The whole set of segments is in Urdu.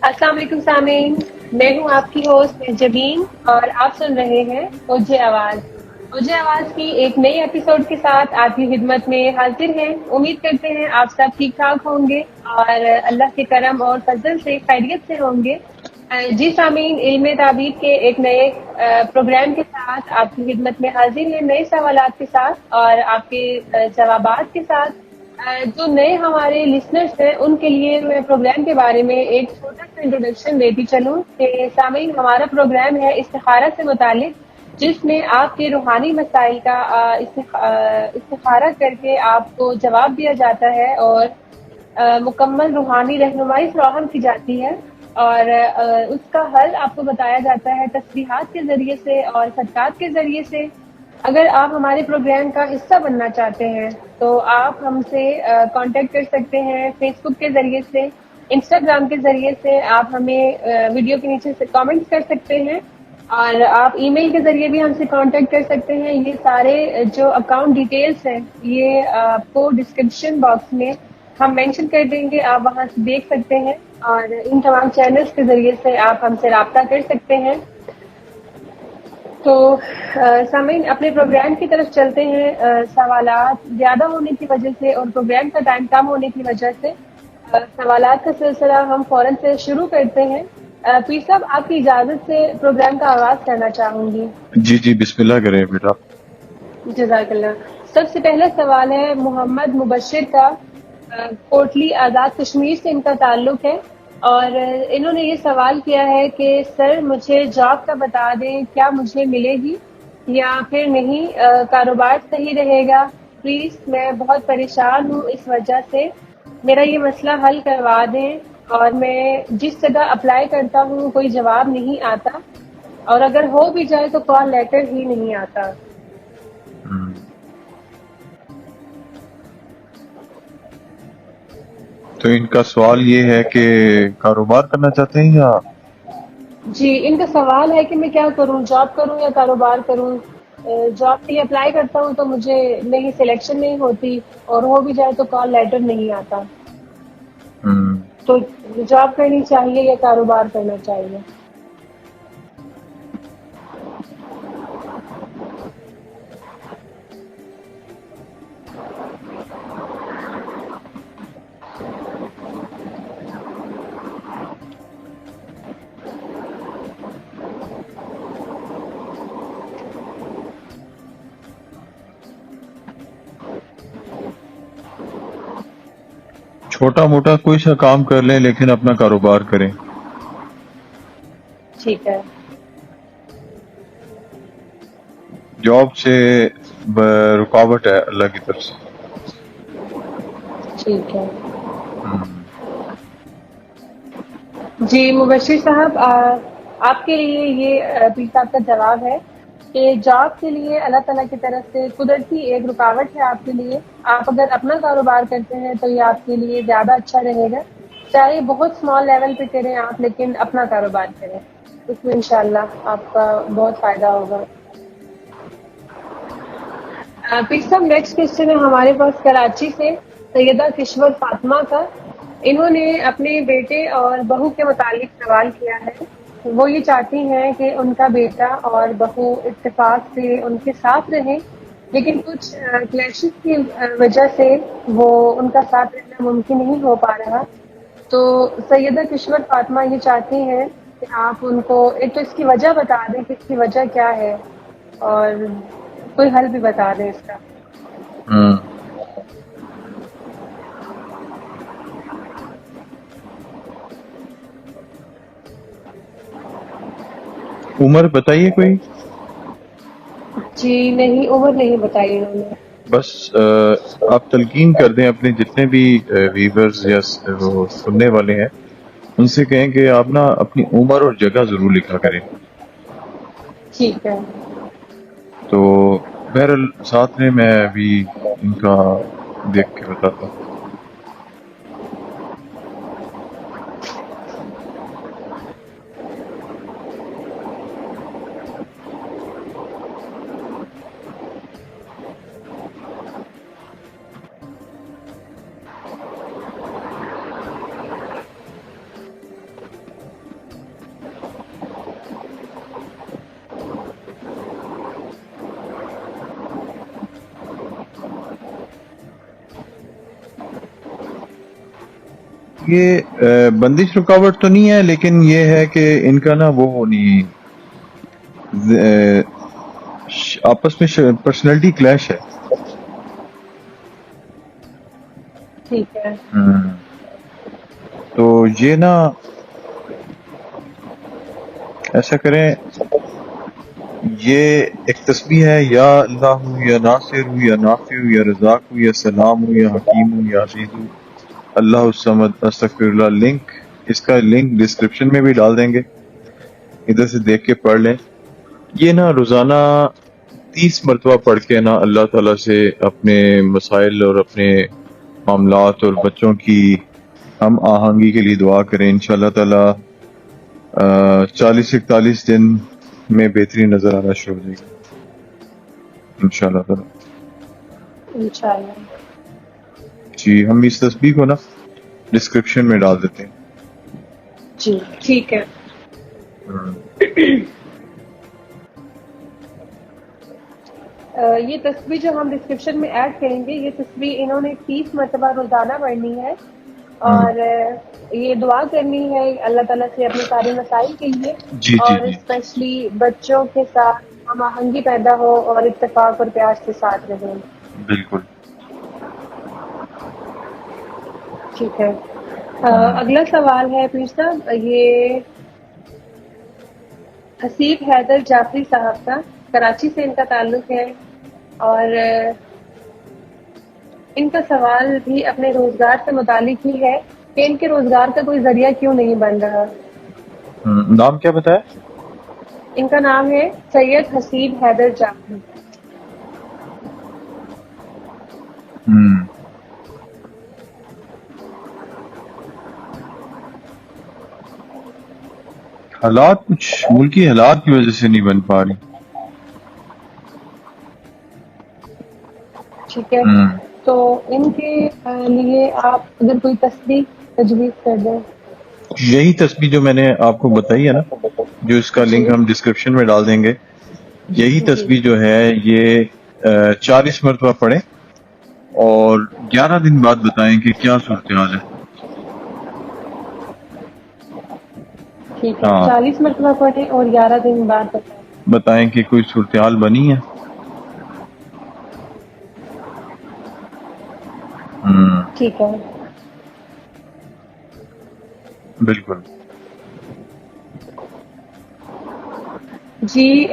السلام علیکم سامعین، میں ہوں آپ کی ہوسٹ جبین اور آپ سن رہے ہیں اوجھے آواز۔ اوجھے آواز کی ایک نئی ایپیسوڈ کے ساتھ آپ کی خدمت میں حاضر ہیں۔ امید کرتے ہیں آپ سب ٹھیک ٹھاک ہوں گے اور اللہ کے کرم اور فضل سے خیریت سے ہوں گے۔ جی سامعین، علم تعبیر کے ایک نئے پروگرام کے ساتھ آپ کی خدمت میں حاضر ہیں، نئے سوالات کے ساتھ اور آپ کے جوابات کے ساتھ۔ جو نئے ہمارے لسنرز ہیں ان کے لیے میں پروگرام کے بارے میں ایک چھوٹا سا انٹروڈکشن دیتی چلوں کہ سامعین، ہمارا پروگرام ہے استخارہ سے متعلق، جس میں آپ کے روحانی مسائل کا استخارہ کر کے آپ کو جواب دیا جاتا ہے اور مکمل روحانی رہنمائی فراہم کی جاتی ہے اور اس کا حل آپ کو بتایا جاتا ہے تسبیحات کے ذریعے سے اور صدقات کے ذریعے سے۔ اگر آپ ہمارے پروگرام کا حصہ بننا چاہتے ہیں تو آپ ہم سے کانٹیکٹ کر سکتے ہیں فیس بک کے ذریعے سے، انسٹاگرام کے ذریعے سے، آپ ہمیں ویڈیو کے نیچے سے کامنٹس کر سکتے ہیں اور آپ ای میل کے ذریعے بھی ہم سے کانٹیکٹ کر سکتے ہیں۔ یہ سارے جو اکاؤنٹ ڈیٹیلز ہیں یہ آپ کو ڈسکرپشن باکس میں ہم مینشن کر دیں گے، آپ وہاں سے دیکھ سکتے ہیں اور ان تمام چینلز کے ذریعے سے آپ ہم سے رابطہ کر سکتے ہیں۔ تو سامعین، اپنے پروگرام کی طرف چلتے ہیں۔ سوالات زیادہ ہونے کی وجہ سے اور پروگرام کا ٹائم کم ہونے کی وجہ سے سوالات کا سلسلہ ہم فوراً سے شروع کرتے ہیں۔ پیر صاحب، آپ کی اجازت سے پروگرام کا آغاز کرنا چاہوں گی۔ جی بسم اللہ کریں بیٹا۔ جزاک اللہ۔ سب سے پہلا سوال ہے محمد مبشر کا، کوٹلی آزاد کشمیر سے ان کا تعلق ہے اور انہوں نے یہ سوال کیا ہے کہ سر مجھے جاب کا بتا دیں، کیا مجھے ملے گی یا پھر نہیں؟ کاروبار صحیح رہے گا پلیز، میں بہت پریشان ہوں اس وجہ سے، میرا یہ مسئلہ حل کروا دیں۔ اور میں جس جگہ اپلائی کرتا ہوں کوئی جواب نہیں آتا اور اگر ہو بھی جائے تو کال لیٹر ہی نہیں آتا۔ تو ان کا سوال یہ ہے کہ کاروبار کرنا چاہتے ہیں یا جی، ان کا سوال ہے کہ میں کیا کروں، جاب کروں یا کاروبار کروں؟ جاب کے لیے اپلائی کرتا ہوں تو مجھے میری سلیکشن نہیں ہوتی اور ہو بھی جائے تو کال لیٹر نہیں آتا، تو جاب کرنی چاہیے یا کاروبار کرنا چاہیے؟ چھوٹا موٹا کوئی سا کام کر لیں لیکن اپنا کاروبار کریں؟ ٹھیک ہے۔ جاب سے رکاوٹ ہے اللہ کی طرف سے۔ ٹھیک ہے جی مبشر صاحب، آپ کے لیے یہ پیر صاحب کا جواب ہے کہ جاب کے لیے اللہ تعالیٰ کی طرف سے قدرتی ایک رکاوٹ ہے آپ کے لیے۔ آپ اگر اپنا کاروبار کرتے ہیں تو یہ آپ کے لیے زیادہ اچھا رہے گا، چاہے بہت اسمال لیول پہ کریں آپ، لیکن اپنا کاروبار کریں، اس میں انشاءاللہ آپ کا بہت فائدہ ہوگا۔ پھر سب نیکسٹ کوشچن ہے ہمارے پاس کراچی سے سیدہ کشور فاطمہ کا۔ انہوں نے اپنے بیٹے اور بہو کے متعلق سوال کیا ہے۔ وہ یہ چاہتی ہیں کہ ان کا بیٹا اور بہو اتفاق سے ان کے ساتھ رہیں، لیکن کچھ کلیشز کی وجہ سے وہ ان کا ساتھ رہنا ممکن نہیں ہو پا رہا۔ تو سیدہ کشور فاطمہ یہ چاہتی ہیں کہ آپ ان کو ایک تو اس کی وجہ بتا دیں کہ اس کی وجہ کیا ہے اور کوئی حل بھی بتا دیں اس کا۔ عمر بتائیے کوئی؟ جی نہیں، عمر نہیں بتائی انہوں نے۔ بس آپ تلقین کر دیں اپنے جتنے بھی ویورز یا وہ سننے والے ہیں، ان سے کہیں کہ آپ نا اپنی عمر اور جگہ ضرور لکھا کریں۔ ٹھیک ہے تو بہرحال ساتھ میں ابھی ان کا دیکھ کے بتاتا ہوں۔ یہ بندش رکاوٹ تو نہیں ہے، لیکن یہ ہے کہ ان کا نا وہ ہونی آپس میں پرسنالٹی کلیش ہے. ٹھیک ہے. تو یہ نا ایسا کریں، یہ ایک تسبیح ہے، یا اللہ ہو یا ناصر ہو یا نافع ہو یا رزاق ہو یا سلام ہو یا حکیم ہو یا عزیز ہو اللہ الصمد استغفر اللہ. لنک اس کا لنک ڈسکرپشن میں بھی ڈال دیں گے، ادھر سے دیکھ کے پڑھ لیں. یہ نا روزانہ 30 مرتبہ پڑھ کے نا اللہ تعالیٰ سے اپنے مسائل اور اپنے معاملات اور بچوں کی ہم آہنگی کے لیے دعا کریں. انشاءاللہ تعالیٰ 40-41 دن میں بہترین نظر آنا شروع ہو جائے گی انشاءاللہ تعالیٰ. انشاءاللہ. جی ہم اس تسبیح کو نا ڈسکرپشن میں ڈال دیتے ہیں. جی ٹھیک ہے. یہ تسبیح جو ہم ڈسکرپشن میں ایڈ کریں گے، یہ تسبیح انہوں نے 30 مرتبہ روزانہ پڑھنی ہے، اور یہ دعا کرنی ہے اللہ تعالیٰ سے اپنے سارے مسائل کے لیے، جی جی اور جی اسپیشلی بچوں کے ساتھ ہم آہنگی پیدا ہو اور اتفاق اور پیار کے ساتھ رہیں. بالکل. ٹھیک ہے. اگلا سوال ہے پیر صاحب، یہ حسیب حیدر جعفری صاحب کا، کراچی سے ان کا تعلق ہے، اور ان کا سوال بھی اپنے روزگار سے متعلق ہی ہے کہ ان کے روزگار کا کوئی ذریعہ کیوں نہیں بن رہا. نام کیا بتایا؟ ان کا نام ہے سید حسیب حیدر جعفری. حالات کچھ ملکی حالات کی وجہ سے نہیں بن پا رہی. ٹھیک ہے. تو ان کے لیے آپ اگر کوئی تسبیح تجویز کر دیں. یہی تسبیح جو میں نے آپ کو بتائی ہے نا، جو اس کا لنک ہم ڈسکرپشن میں ڈال دیں گے، یہی تسبیح جو ہے یہ 40 مرتبہ پڑھیں اور 11 دن بعد بتائیں کہ کیا صورتحال ہے. ٹھیک ہے. 40 مرتبہ پڑھیں اور 11 دن بعد بتائیں کہ کوئی صورتحال بنی ہے. ٹھیک ہے. بالکل. جی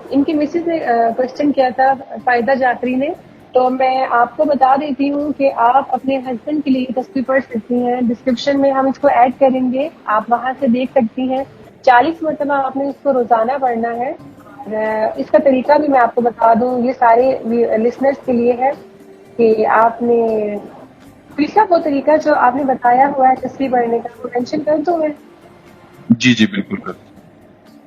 ان کی مسز نے کوشچن کیا تھا فائدہ جعفری نے، تو میں آپ کو بتا دیتی ہوں کہ آپ اپنے ہسبینڈ کے لیے تسبیح پڑھ سکتی ہیں. ڈسکرپشن میں ہم اس کو ایڈ کریں گے، آپ وہاں سے دیکھ سکتی ہیں. 40 مرتبہ آپ نے اس کو روزانہ پڑھنا ہے. اور اس کا طریقہ بھی میں آپ کو بتا دوں، یہ سارے لسنرز کے لیے ہے کہ آپ نے پچھلا وہ طریقہ جو آپ نے بتایا ہوا ہے تسبیح پڑھنے کا، وہ مینشن کر دوں میں؟ جی جی بالکل کر.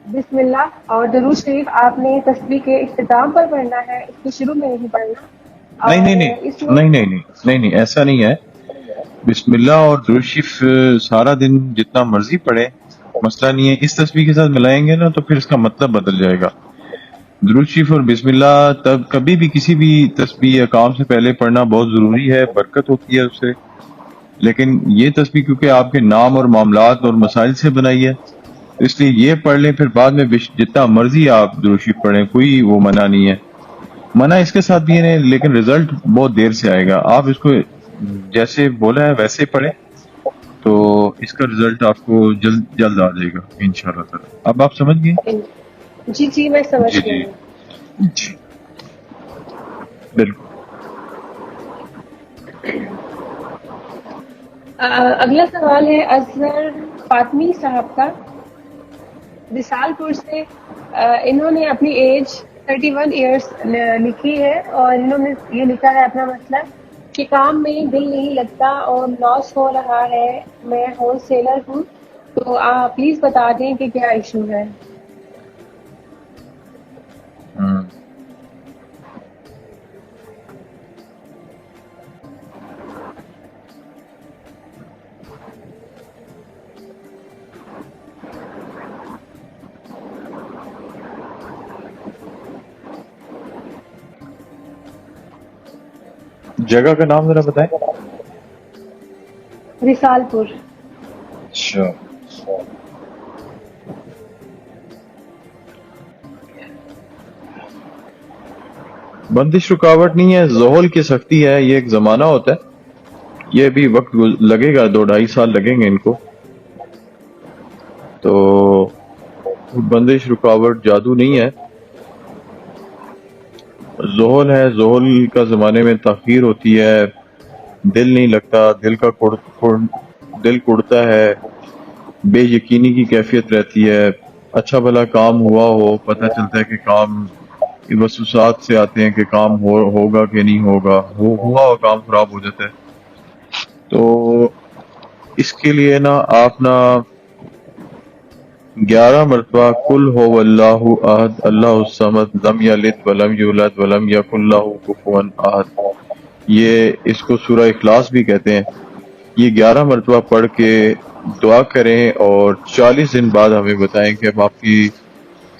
بسم اللہ اور درود شریف آپ نے تسبیح کے اختتام پر پڑھنا ہے، اس کے شروع میں نہیں پڑھنا. نہیں ایسا نہیں ہے. بسم اللہ اور درود شریف سارا دن جتنا مرضی پڑھے، مسئلہ نہیں ہے. اس تسبیح کے ساتھ ملائیں گے نا تو پھر اس کا مطلب بدل جائے گا. درود شریف اور بسم اللہ تب کبھی بھی کسی بھی تسبیح یا کام سے پہلے پڑھنا بہت ضروری ہے، برکت ہوتی ہے اس سے. لیکن یہ تسبیح کیونکہ آپ کے نام اور معاملات اور مسائل سے بنائی ہے، اس لیے یہ پڑھ لیں. پھر بعد میں جتنا مرضی آپ درود شریف پڑھیں، کوئی وہ منع نہیں ہے. منع اس کے ساتھ بھی ہے لیکن رزلٹ بہت دیر سے آئے گا. آپ اس کو جیسے بولا ہے ویسے پڑھیں تو اس کا رزلٹ آپ کو جلد جلد آ جائے گا انشاءاللہ تعالی. اب آپ سمجھ گئے؟ جی جی میں سمجھ گئی ہوں. جی بالکل. اگلا سوال ہے اظہر فاطمی صاحب کا، وصال پور سے. انہوں نے اپنی ایج 31 ایئرس لکھی ہے، اور انہوں نے یہ لکھا ہے اپنا مسئلہ کہ کام میں دل نہیں لگتا اور لاس ہو رہا ہے. میں ہول سیلر ہوں، تو آپ پلیز بتا دیں کہ کیا ایشو ہے. جگہ کا نام ذرا بتائیں. رسال پور. اچھا بندش رکاوٹ نہیں ہے، زحل کی سختی ہے، یہ ایک زمانہ ہوتا ہے، یہ بھی وقت لگے گا، 2-2.5 سال لگیں گے ان کو. تو بندش رکاوٹ جادو نہیں ہے، زحل ہے. زحل کا زمانے میں تاخیر ہوتی ہے، دل نہیں لگتا، دل کڑتا ہے، بے یقینی کی کیفیت رہتی ہے. اچھا بھلا کام ہوا ہو، پتہ چلتا ہے کہ کام وسوسات سے آتے ہیں کہ کام ہوگا کہ نہیں ہوگا، ہوا ہو کام خراب ہو جاتا ہے. تو اس کے لیے نا آپ نا 11 مرتبہ قل هو اللہ احد اللہ الصمد لم یلد ولم یولد ولم یکن لہ کفوا احد، یہ اس کو سورہ اخلاص بھی کہتے ہیں. یہ 11 مرتبہ پڑھ کے دعا کریں اور 40 دن بعد ہمیں بتائیں کہ اب آپ کی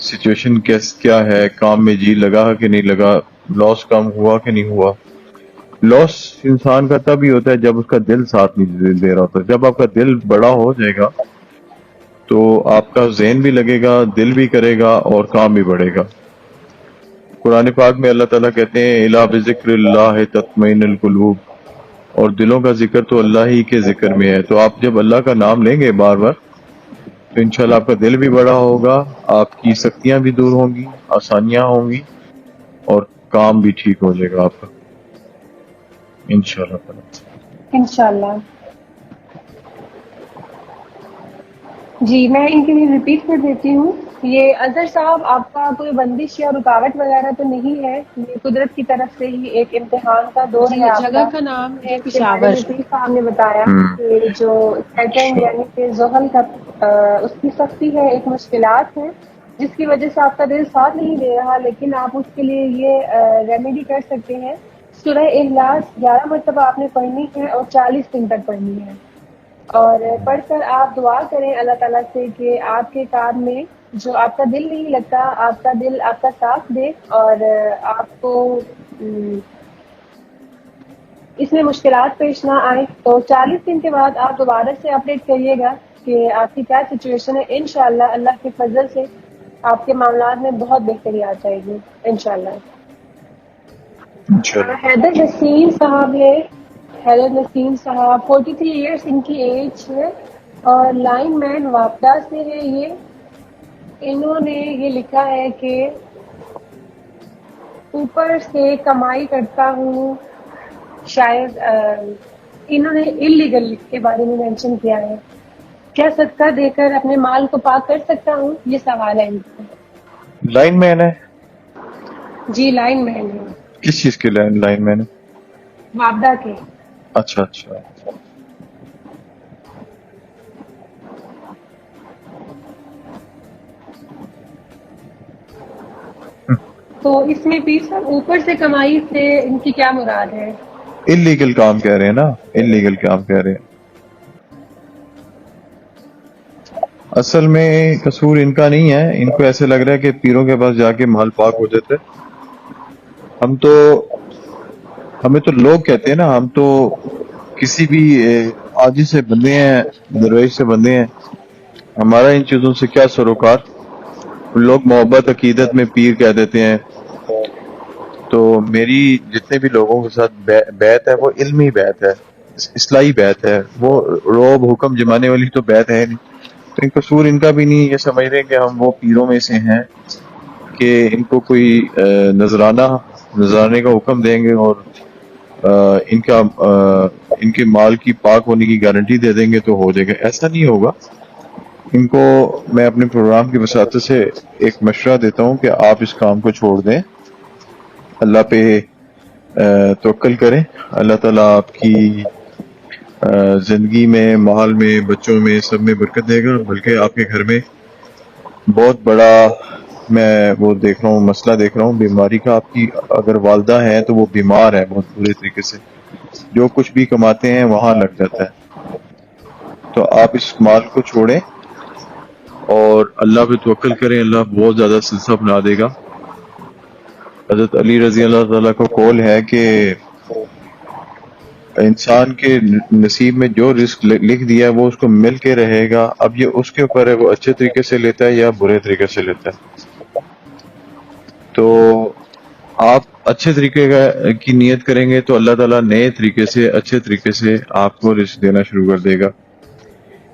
سچویشن کیا ہے، کام میں جی لگا کہ نہیں لگا، لاس کم ہوا کہ نہیں ہوا. لاس انسان کا تب ہی ہوتا ہے جب اس کا دل ساتھ نہیں دے رہا ہوتا. جب آپ کا دل بڑا ہو جائے گا تو آپ کا ذہن بھی لگے گا، دل بھی کرے گا اور کام بھی بڑھے گا. قرآن پاک میں اللہ تعالیٰ کہتے ہیں الا بذکر اللہ تطمئن القلوب، اور دلوں کا ذکر تو اللہ ہی کے ذکر میں ہے. تو آپ جب اللہ کا نام لیں گے بار بار تو انشاءاللہ آپ کا دل بھی بڑا ہوگا، آپ کی سختیاں بھی دور ہوں گی، آسانیاں ہوں گی اور کام بھی ٹھیک ہو جائے گا آپ کا انشاءاللہ. انشاءاللہ. جی میں ان کے لیے ریپیٹ کر دیتی ہوں. یہ اظہر صاحب آپ کا کوئی بندش یا رکاوٹ وغیرہ تو نہیں ہے، یہ قدرت کی طرف سے ہی ایک امتحان کا دور جی ہے آپ جگہ کا. کا نام ہے جس کے بارے میں پشاور. پیر صاحب نے بتایا کہ جو سیٹرن اچھا یعنی کہ زحل کا اس کی سختی ہے، ایک مشکلات ہے جس کی وجہ سے آپ کا دل ساتھ نہیں دے رہا، لیکن آپ اس کے لیے یہ ریمیڈی کر سکتے ہیں. سورہ اخلاص 11 مرتبہ آپ نے پڑھنی ہے اور 40 دن تک پڑھنی ہے، اور پڑھ کر آپ دعا کریں اللہ تعالیٰ سے کہ آپ کے کام میں جو آپ کا دل نہیں لگتا، آپ کا دل آپ کا ساتھ دے اور آپ کو اس میں مشکلات پیش نہ آئے. تو 40 دن کے بعد آپ دوبارہ سے اپڈیٹ کریے گا کہ آپ کی کیا سچویشن ہے. انشاءاللہ اللہ کے فضل سے آپ کے معاملات میں بہت بہتری آ جائے گی انشاءاللہ. انشاءاللہ. حیدر نسیم صاحب ہے، حیدر نسیم صاحب 43 ایئرس ان کی ایج ہے اور لائن مین واپڈا سے ہے. انہوں نے یہ لکھا ہے کہ اوپر سے کمائی کرتا ہوں، شاید انہوں نے انلیگل کے بارے میں مینشن کیا ہے. کیا صدقہ دے کر اپنے مال کو پاک کر سکتا ہوں، یہ سوال ہے ان کا. لائن مین ہے؟ جی لائن مین ہے، کس چیز کے لائن مین ہے؟ واپڈا کے. اچھا اچھا. تو اس میں پیر صاحب اوپر سے کمائی سے ان کی کیا مراد ہے؟ انلیگل کام کہہ رہے ہیں نا، انلیگل کام کہہ رہے ہیں. اصل میں قصور ان کا نہیں ہے، ان کو ایسے لگ رہا ہے کہ پیروں کے پاس جا کے مال پاک ہو جاتا ہے. ہمیں تو لوگ کہتے ہیں نا، ہم تو کسی بھی عاجز سے بندے ہیں، درویش سے بندے ہیں، ہمارا ان چیزوں سے کیا سروکار. لوگ محبت عقیدت میں پیر کہہ دیتے ہیں. تو میری جتنے بھی لوگوں کے ساتھ بیعت ہے وہ علمی بیعت ہے، اصلاحی بیعت ہے، وہ روب حکم جمانے والی تو بیعت ہے نہیں. تو ان قصور ان کا بھی نہیں، یہ سمجھ رہے ہیں کہ ہم وہ پیروں میں سے ہیں کہ ان کو کوئی نذرانے کا حکم دیں گے اور ان کے مال کی پاک ہونے کی گارنٹی دے دیں گے تو ہو جائے گا. ایسا نہیں ہوگا. ان کو میں اپنے پروگرام کی وساطت سے ایک مشورہ دیتا ہوں کہ آپ اس کام کو چھوڑ دیں، اللہ پہ توکل کریں. اللہ تعالیٰ آپ کی زندگی میں، مال میں، بچوں میں، سب میں برکت دے گا. بلکہ آپ کے گھر میں بہت بڑا میں وہ دیکھ رہا ہوں، مسئلہ دیکھ رہا ہوں بیماری کا. آپ کی اگر والدہ ہیں تو وہ بیمار ہے بہت برے طریقے سے، جو کچھ بھی کماتے ہیں وہاں لگ جاتا ہے. تو آپ اس مال کو چھوڑیں اور اللہ پہ توکل کریں، اللہ بہت زیادہ سلسلہ بنا دے گا. حضرت علی رضی اللہ تعالیٰ کو قول ہے کہ انسان کے نصیب میں جو رزق لکھ دیا ہے وہ اس کو مل کے رہے گا. اب یہ اس کے اوپر ہے وہ اچھے طریقے سے لیتا ہے یا برے طریقے سے لیتا ہے. تو آپ اچھے طریقے کی نیت کریں گے تو اللہ تعالیٰ نئے طریقے سے اچھے طریقے سے آپ کو رزق دینا شروع کر دے گا.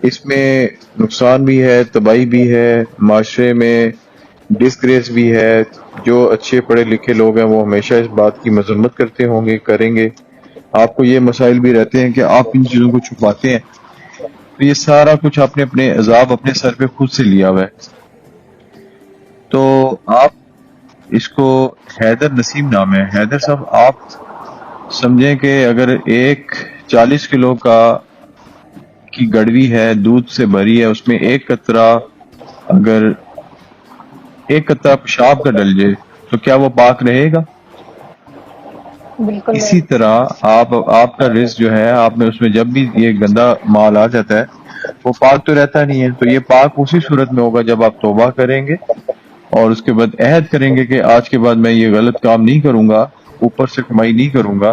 اس میں نقصان بھی ہے، تباہی بھی ہے، معاشرے میں ڈسگریس بھی ہے. جو اچھے پڑھے لکھے لوگ ہیں وہ ہمیشہ اس بات کی مذمت کرتے ہوں گے، کریں گے. آپ کو یہ مسائل بھی رہتے ہیں کہ آپ ان چیزوں کو چھپاتے ہیں. تو یہ سارا کچھ آپ نے اپنے عذاب اپنے سر پہ خود سے لیا ہوا ہے. تو آپ اس کو حیدر نسیم نام ہے. حیدر صاحب آپ سمجھیں کہ اگر ایک 40 کلو کی گڑوی ہے، دودھ سے بھری ہے، اس میں ایک قطرہ پیشاب کا ڈل جائے تو کیا وہ پاک رہے گا؟ بالکل اسی نہیں. طرح آپ کا رزق جو ہے، آپ میں اس میں جب بھی یہ گندا مال آ جاتا ہے وہ پاک تو رہتا نہیں ہے. تو یہ پاک اسی صورت میں ہوگا جب آپ توبہ کریں گے اور اس کے بعد عہد کریں گے کہ آج کے بعد میں یہ غلط کام نہیں کروں گا، اوپر سے کمائی نہیں کروں گا.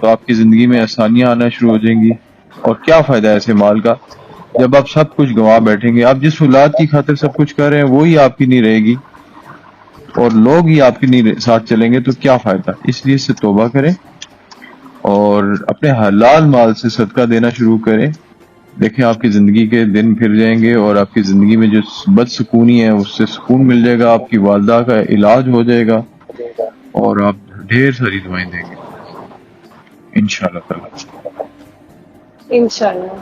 تو آپ کی زندگی میں آسانیاں آنا شروع ہو جائیں گی. اور کیا فائدہ ہے ایسے مال کا جب آپ سب کچھ گنوا بیٹھیں گے؟ آپ جس اولاد کی خاطر سب کچھ کر رہے ہیں وہی آپ کی نہیں رہے گی اور لوگ ہی آپ کی نہیں ساتھ چلیں گے، تو کیا فائدہ؟ اس لیے اس سے توبہ کریں اور اپنے حلال مال سے صدقہ دینا شروع کریں. دیکھیں آپ کی زندگی کے دن پھر جائیں گے اور آپ کی زندگی میں جو بد سکونی ہے اس سے سکون مل جائے گا. آپ کی والدہ کا علاج ہو جائے گا اور آپ ڈھیر ساری دعائیں دیں گے انشاءاللہ تعالی. انشاءاللہ.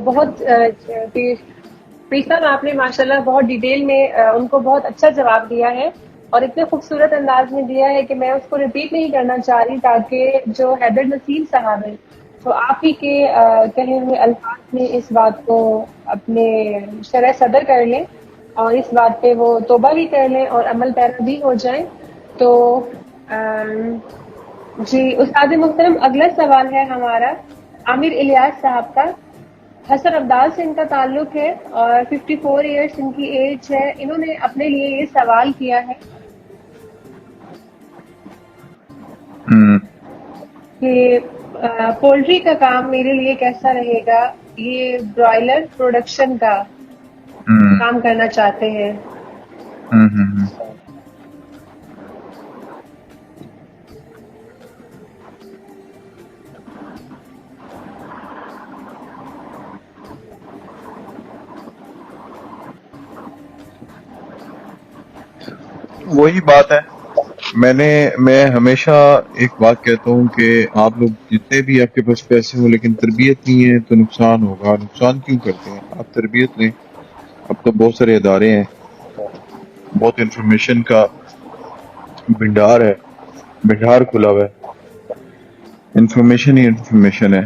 بہت صاحب آپ نے ماشاءاللہ بہت ڈیٹیل میں ان کو بہت اچھا جواب دیا ہے اور اتنے خوبصورت انداز میں دیا ہے کہ میں اس کو ریپیٹ نہیں کرنا چاہ رہی، تاکہ جو حیدر نسیم صاحب ہیں تو آپ ہی کے کہے ہوئے الفاظ میں اس بات کو اپنے شرح صدر کر لیں اور اس بات پہ وہ توبہ بھی کر لیں اور عمل پیرا بھی ہو جائیں. تو جی استاد محترم، اگلا سوال ہے ہمارا عامر الیاس صاحب کا. حسن عبدال سے ان کا تعلق ہے اور 54 ایئرس ان کی ایج ہے. انہوں نے اپنے لیے یہ سوال کیا ہے کہ پولٹری کا کام میرے لیے کیسا رہے گا؟ یہ برائلر پروڈکشن کا کام کرنا چاہتے ہیں. وہی بات ہے. میں ہمیشہ ایک بات کہتا ہوں کہ آپ لوگ جتنے بھی آپ کے پاس پیسے ہوں لیکن تربیت نہیں ہے تو نقصان ہوگا. نقصان کیوں کرتے ہیں؟ آپ تربیت لیں. اب تو بہت سارے ادارے ہیں، بہت انفارمیشن کا بھنڈار کھلا ہوا ہے. انفارمیشن ہی انفارمیشن ہے.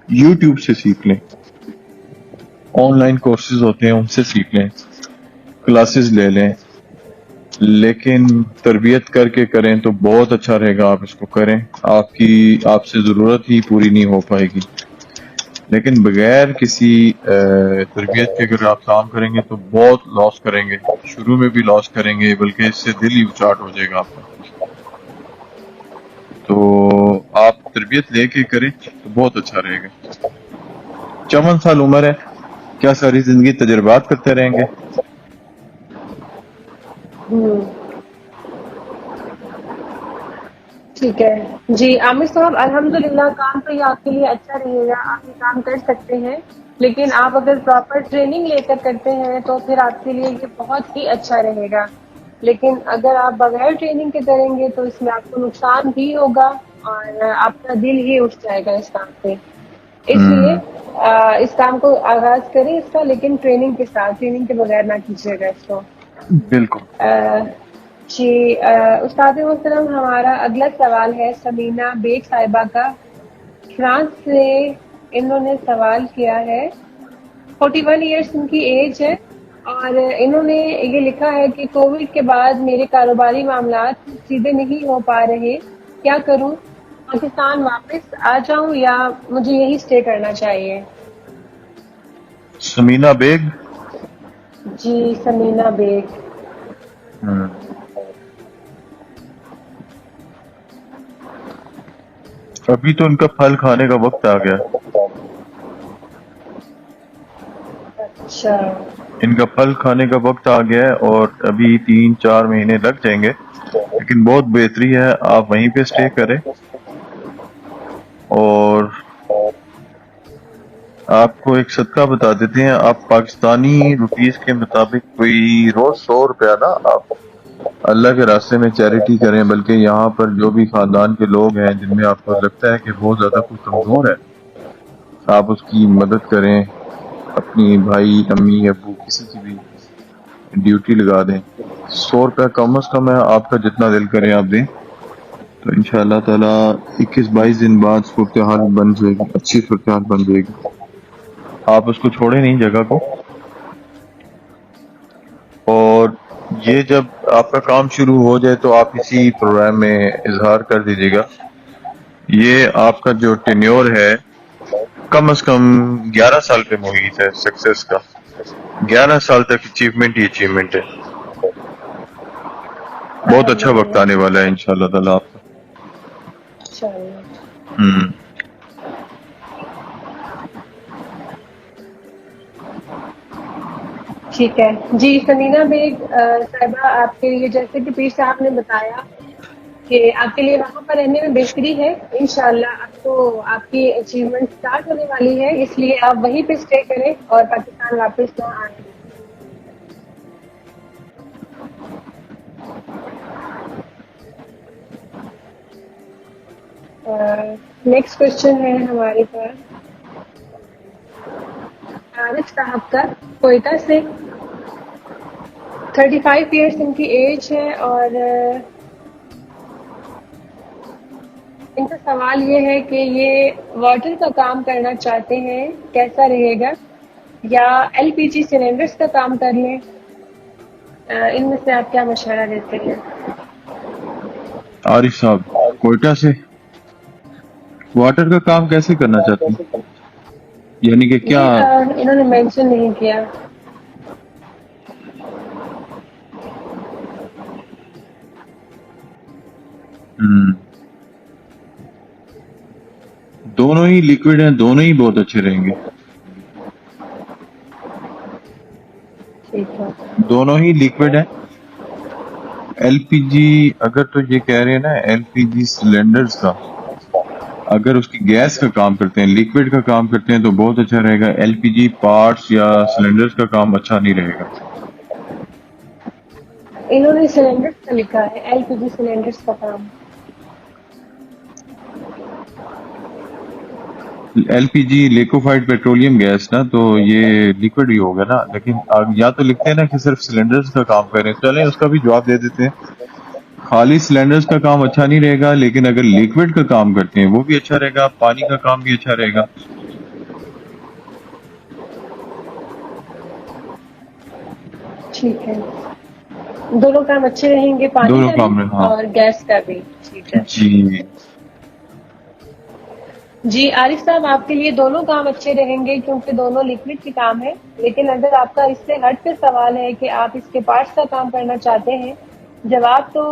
یوٹیوب سے سیکھ لیں، آن لائن کورسز ہوتے ہیں ان سے سیکھ لیں، کلاسز لے لیں. لیکن تربیت کر کے کریں تو بہت اچھا رہے گا. آپ اس کو کریں، آپ سے ضرورت ہی پوری نہیں ہو پائے گی. لیکن بغیر کسی تربیت کے اگر آپ کام کریں گے تو بہت لاس کریں گے. شروع میں بھی لاس کریں گے، بلکہ اس سے دل ہی اچاٹ ہو جائے گا آپ کا. تو آپ تربیت لے کے کریں تو بہت اچھا رہے گا. 54 سال عمر ہے، کیا ساری زندگی تجربات کرتے رہیں گے؟ ٹھیک ہے جی عامر صاحب، الحمدللہ کام تو یہ آپ کے لیے اچھا رہے گا، آپ یہ کام کر سکتے ہیں. لیکن آپ اگر پراپر ٹریننگ لے کر کرتے ہیں تو پھر آپ کے لیے یہ بہت ہی اچھا رہے گا. لیکن اگر آپ بغیر ٹریننگ کے کریں گے تو اس میں آپ کو نقصان بھی ہوگا اور آپ کا دل ہی اٹھ جائے گا اس کام سے. اس لیے اس کام کو آغاز کریں اس کا، لیکن ٹریننگ کے ساتھ، ٹریننگ کے بغیر نہ کیجیے گا اس کو. بالکل. جی استاد محترم، ہمارا اگلا سوال ہے سمینا بیگ صاحبہ کا. فرانس سے انہوں نے سوال کیا ہے. 41 ایئرس ان کی ایج ہے اور انہوں نے یہ لکھا ہے کہ کووڈ کے بعد میرے کاروباری معاملات سیدھے نہیں ہو پا رہے، کیا کروں؟ پاکستان واپس آ جاؤں یا مجھے یہی سٹے کرنا چاہیے؟ سمینا بیگ، جی سمینا بیگ. ہوں، ابھی تو ان کا پھل کھانے کا وقت آ گیا. اچھا. ان کا پھل کھانے کا وقت آ گیا ہے اور ابھی 3-4 مہینے لگ جائیں گے، لیکن بہت بہتری ہے آپ وہیں پہ اسٹے کریں. اور آپ کو ایک صدقہ بتا دیتے ہیں، آپ پاکستانی روپیز کے مطابق کوئی روز 100 روپیہ نا آپ اللہ کے راستے میں چیریٹی کریں، بلکہ یہاں پر جو بھی خاندان کے لوگ ہیں جن میں آپ کو لگتا ہے کہ بہت زیادہ کوئی کمزور ہے، آپ اس کی مدد کریں، اپنی بھائی امی ابو کسی کی بھی ڈیوٹی لگا دیں. 100 روپیہ کم از کم ہے، آپ کا جتنا دل کرے آپ دیں، تو ان شاء اللہ تعالیٰ 21-22 دن بعد صورتحال بن جائے گی، اچھی صورتحال بن جائے گی. آپ اس کو چھوڑیں نہیں جگہ کو. اور یہ جب آپ کا کام شروع ہو جائے تو آپ اسی پروگرام میں اظہار کر دیجیے گا. یہ آپ کا جو ٹینیور ہے کم از کم 11 سال پہ محیط ہے سکسیس کا. 11 سال تک اچیومنٹ ہی اچیومنٹ ہے. بہت الحمد اچھا وقت للہ. آنے والا ہے انشاءاللہ تعالیٰ آپ کا. انشاءاللہ. ہوں. ٹھیک ہے. جی سمینا بیگ صاحبہ، آپ کے لیے جیسے کہ پیر صاحب نے بتایا کہ آپ کے لیے وہاں پر رہنے میں بہتری ہے. انشاءاللہ اب تو آپ کی اچیومنٹ سٹارٹ ہونے والی ہے، اس لیے آپ وہیں پہ اسٹے کریں اور پاکستان واپس نہ آئیں. نیکسٹ کوشچن ہے ہمارے پاس عارف صاحب کا، کوئٹہ سے. 35 ایئرس ان کی ایج ہے اور ان کا سوال یہ ہے کہ یہ واٹر کا کام کرنا چاہتے ہیں، کیسا رہے گا، یا ایل پی جی سلنڈرز کا کام کر لیں. ان میں سے آپ کیا مشورہ دیتے ہیں؟ عارف صاحب کوئٹہ سے واٹر کا کام کیسے کرنا چاہتے ہیں؟ یعنی کہ کیا؟ یہ انہوں نے مینشن نہیں کیا. دونوں ہی لیکوڈ ہیں، دونوں ہی بہت اچھے رہیں گے. ٹھیک ہے. دونوں ہی لیکوڈ ہیں. ایل پی جی اگر تو یہ کہہ رہے ہیں نا ایل پی جی سلنڈرز کا، اگر اس کی گیس کا کام کرتے ہیں، لیکوڈ کا کام کرتے ہیں تو بہت اچھا رہے گا. ایل پی جی پارٹس یا سلنڈرز کا کام اچھا نہیں رہے گا. انہوں نے سلنڈرز کا لکھا ہے، ایل پی جی سلنڈرز کا کام. ایل پی جی لیکوفائڈ پیٹرولیم گیس نا، تو یہ لیکوڈ ہی ہوگا نا. لیکن یا تو لکھتے ہیں نا کہ صرف سلنڈرز کا کام کریں، چلیں اس کا بھی جواب دے دیتے ہیں. خالی سلنڈرز کا کام اچھا نہیں رہے گا، لیکن اگر لیکوڈ کا کام کرتے ہیں وہ بھی اچھا رہے گا، پانی کا کام بھی اچھا رہے گا. ٹھیک ہے. دونوں کام اچھے رہیں گے، پانی دونوں کا بھی کام میں ہاں. اور گیس کا بھی. ٹھیک ہے. جی جی عارف صاحب، آپ کے لیے دونوں کام اچھے رہیں گے کیونکہ دونوں لکوڈ کے کام ہے. لیکن اگر آپ کا اس سے ہٹ کے سوال ہے کہ آپ اس کے پارٹس کا کام کرنا چاہتے ہیں، جواب تو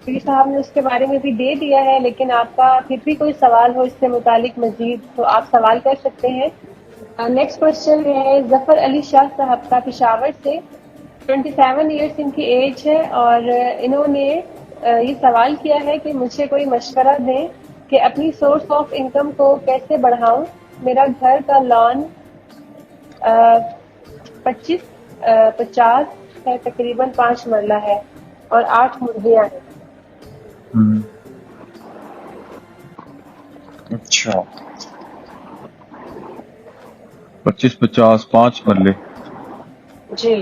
پیر صاحب نے اس کے بارے میں بھی دے دیا ہے. لیکن آپ کا پھر بھی کوئی سوال ہو اس سے متعلق مزید تو آپ سوال کر سکتے ہیں. نیکسٹ کوشچن ہے ظفر علی شاہ صاحب کا، پشاور سے. 27 ایئرس ان کی ایج ہے اور انہوں نے یہ سوال کیا ہے کہ مجھے کوئی مشورہ دیں کہ اپنی سورس آف انکم کو کیسے بڑھاؤں. میرا گھر کا لان 50 ہے، تقریباً 5 مرلہ ہے اور 8 مرغیاں ہیں. اچھا. 25-50 5 مرلے. جی.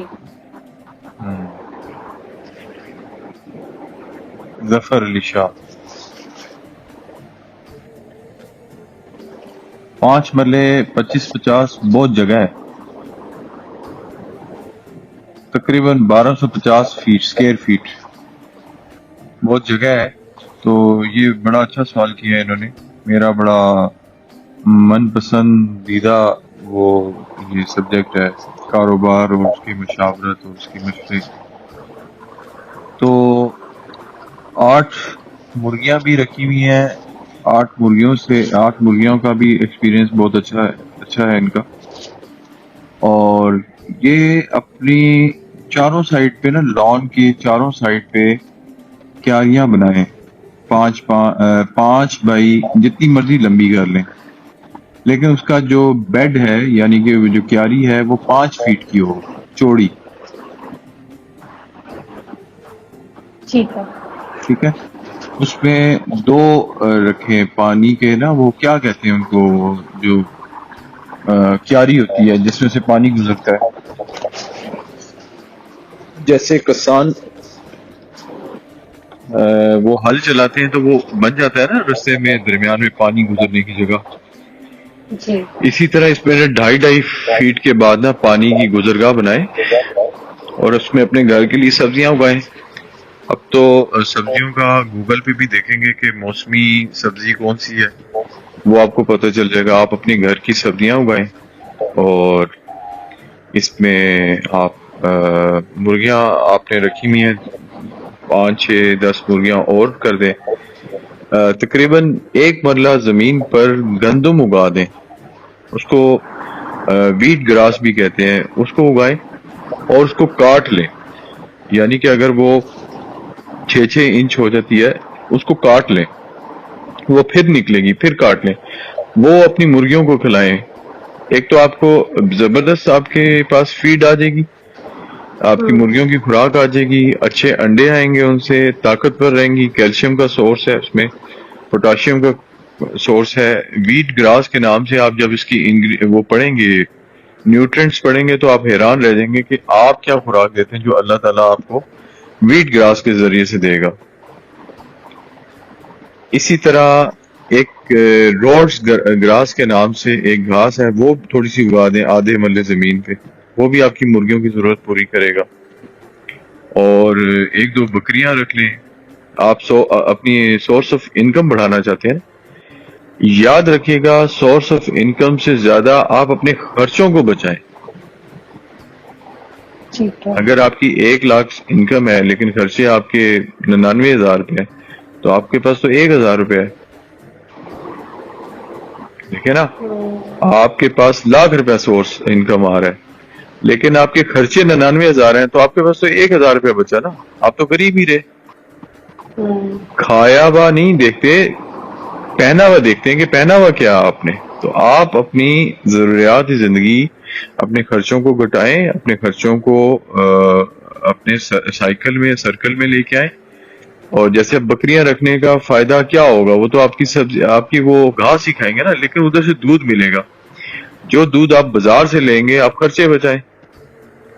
ظفر علی شاہ 5 مرلے 25-50 بہت جگہ ہے، تقریباً 1250 فیٹ اسکوائر فیٹ، بہت جگہ ہے. تو یہ بڑا اچھا سوال کیا ہے انہوں نے. میرا بڑا من پسندیدہ وہ یہ سبجیکٹ ہے کاروبار اور اس کی مشاورت اور اس کی مشورے. تو 8 مرغیاں بھی رکھی ہوئی ہیں. 8 مرغیوں کا بھی ایکسپیرینس بہت اچھا ہے ان کا. اور یہ اپنی چاروں سائڈ پہ نا، لان کے چاروں سائڈ پہ کیاریاں بنائیں. 5 بائی جتنی مرضی لمبی کر لیں، لیکن اس کا جو بیڈ ہے یعنی کہ جو کیاری ہے وہ 5 فیٹ کی ہو چوڑی. ٹھیک ہے. ٹھیک ہے. اس میں 2 رکھیں پانی کے نا، وہ کیا کہتے ہیں ان کو، جو کیاری ہوتی ہے جس میں سے پانی گزرتا ہے، جیسے کسان وہ ہل چلاتے ہیں تو وہ بن جاتا ہے نا رستے میں درمیان میں پانی گزرنے کی جگہ. جی. اسی طرح اس میں 2.5 فیٹ کے بعد نا پانی کی گزرگاہ بنائیں اور اس میں اپنے گھر کے لیے سبزیاں اگائیں. اب تو سبزیوں کا گوگل پہ بھی دیکھیں گے کہ موسمی سبزی کون سی ہے، وہ آپ کو پتہ چل جائے گا. آپ اپنے گھر کی سبزیاں اگائیں اور اس میں آپ مرغیاں آپ نے رکھی ہوئی ہیں 5 6 10 مرغیاں اور کر دیں. تقریباً 1 مرلہ زمین پر گندم اگا دیں. اس کو ویٹ گراس بھی کہتے ہیں. اس کو اگائیں اور اس کو کاٹ لیں. یعنی کہ اگر وہ 6 انچ ہو جاتی ہے اس کو کاٹ لیں، وہ پھر نکلے گی، پھر کاٹ لیں. وہ اپنی مرغیوں کو کھلائیں. ایک تو آپ کو زبردست آپ کے پاس فیڈ آ جائے گی، آپ کی مرغیوں کی خوراک آ جائے گی، اچھے انڈے آئیں گے، ان سے طاقتور رہیں گی. کیلشیم کا سورس ہے اس میں، پوٹاشیم کا سورس ہے. ویٹ گراس کے نام سے آپ جب اس کی وہ پڑھیں گے، نیوٹرینٹس پڑھیں گے، تو آپ حیران رہ جائیں گے کہ آپ کیا خوراک دیتے ہیں جو اللہ تعالیٰ آپ کو ویٹ گراس کے ذریعے سے دے گا. اسی طرح ایک روڈز گراس کے نام سے ایک گھاس ہے، وہ تھوڑی سی اگا دیں آدھے مرلے زمین پہ. وہ بھی آپ کی مرغیوں کی ضرورت پوری کرے گا. اور 1 2 بکریاں رکھ لیں. آپ اپنی سورس آف انکم بڑھانا چاہتے ہیں، یاد رکھیے گا سورس آف انکم سے زیادہ آپ اپنے خرچوں کو بچائیں. ٹھیک ہے. اگر آپ کی 1 لاکھ انکم ہے لیکن خرچے آپ کے 99,000 روپے ہیں، تو آپ کے پاس تو 1,000 روپے ہے. دیکھیں نا، آپ کے پاس لاکھ روپے سورس انکم آ رہا ہے لیکن آپ کے خرچے 99,000 ہیں، تو آپ کے پاس تو 1,000 روپے بچا نا. آپ تو غریب ہی رہے. کھایا ہوا نہیں دیکھتے، پہنا ہوا دیکھتے ہیں کہ پہنا ہوا کیا آپ نے. تو آپ اپنی ضروریات زندگی، اپنے خرچوں کو گھٹائیں، اپنے خرچوں کو اپنے سرکل میں لے کے آئیں. اور جیسے اب بکریاں رکھنے کا فائدہ کیا ہوگا، وہ تو آپ کی سبزی، آپ کی وہ گھاس ہی کھائیں گے نا، لیکن ادھر سے دودھ ملے گا. جو دودھ آپ بازار سے لیں گے آپ خرچے بچائیں.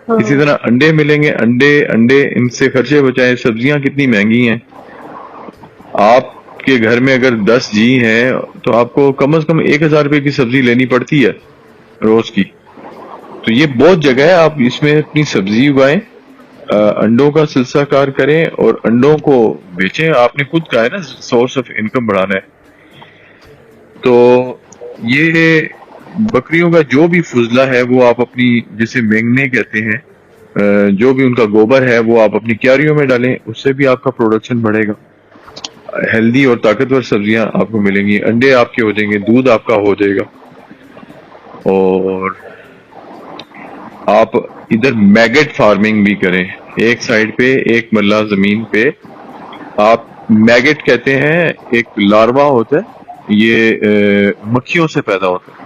اسی طرح انڈے ملیں گے، انڈے ان سے خرچے بچائیں. سبزیاں کتنی مہنگی ہیں. آپ کے گھر میں اگر 10 جی ہیں تو آپ کو کم از کم 1,000 روپے کی سبزی لینی پڑتی ہے روز کی. تو یہ بہت جگہ ہے، آپ اس میں اپنی سبزی اگائیں، انڈوں کا سلسلہ کار کریں اور انڈوں کو بیچیں. آپ نے خود کہا ہے نا سورس آف انکم بڑھانا ہے. تو یہ بکریوں کا جو بھی فضلہ ہے وہ آپ اپنی، جسے مینگنے کہتے ہیں، جو بھی ان کا گوبر ہے وہ آپ اپنی کیاریوں میں ڈالیں. اس سے بھی آپ کا پروڈکشن بڑھے گا. ہیلدی اور طاقتور سبزیاں آپ کو ملیں گی، انڈے آپ کے ہو جائیں گے، دودھ آپ کا ہو جائے گا. اور آپ ادھر میگٹ فارمنگ بھی کریں. ایک سائڈ پہ 1 مرلہ زمین پہ آپ میگٹ کہتے ہیں، ایک لاروا ہوتا ہے، یہ مکھیوں سے پیدا ہوتا ہے.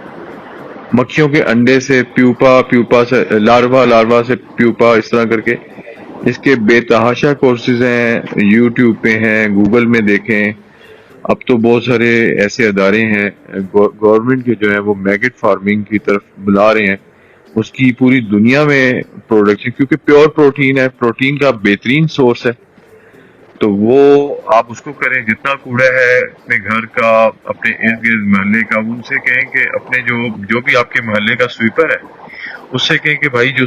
مکھیوں کے انڈے سے پیوپا سے لاروا سے پیوپا، اس طرح کر کے. اس کے بے تحاشا کورسز ہیں، یوٹیوب پہ ہیں، گوگل میں دیکھیں. اب تو بہت سارے ایسے ادارے ہیں گورنمنٹ کے جو ہے وہ میگٹ فارمنگ کی طرف بلا رہے ہیں. اس کی پوری دنیا میں پروڈکشن، کیونکہ پیور پروٹین ہے، پروٹین کا بہترین سورس ہے. تو وہ آپ اس کو کریں. جتنا کوڑا ہے اپنے گھر کا، اپنے ارد گرد محلے کا، ان سے کہیں کہ اپنے جو بھی آپ کے محلے کا سویپر ہے اس سے کہیں کہ بھائی جو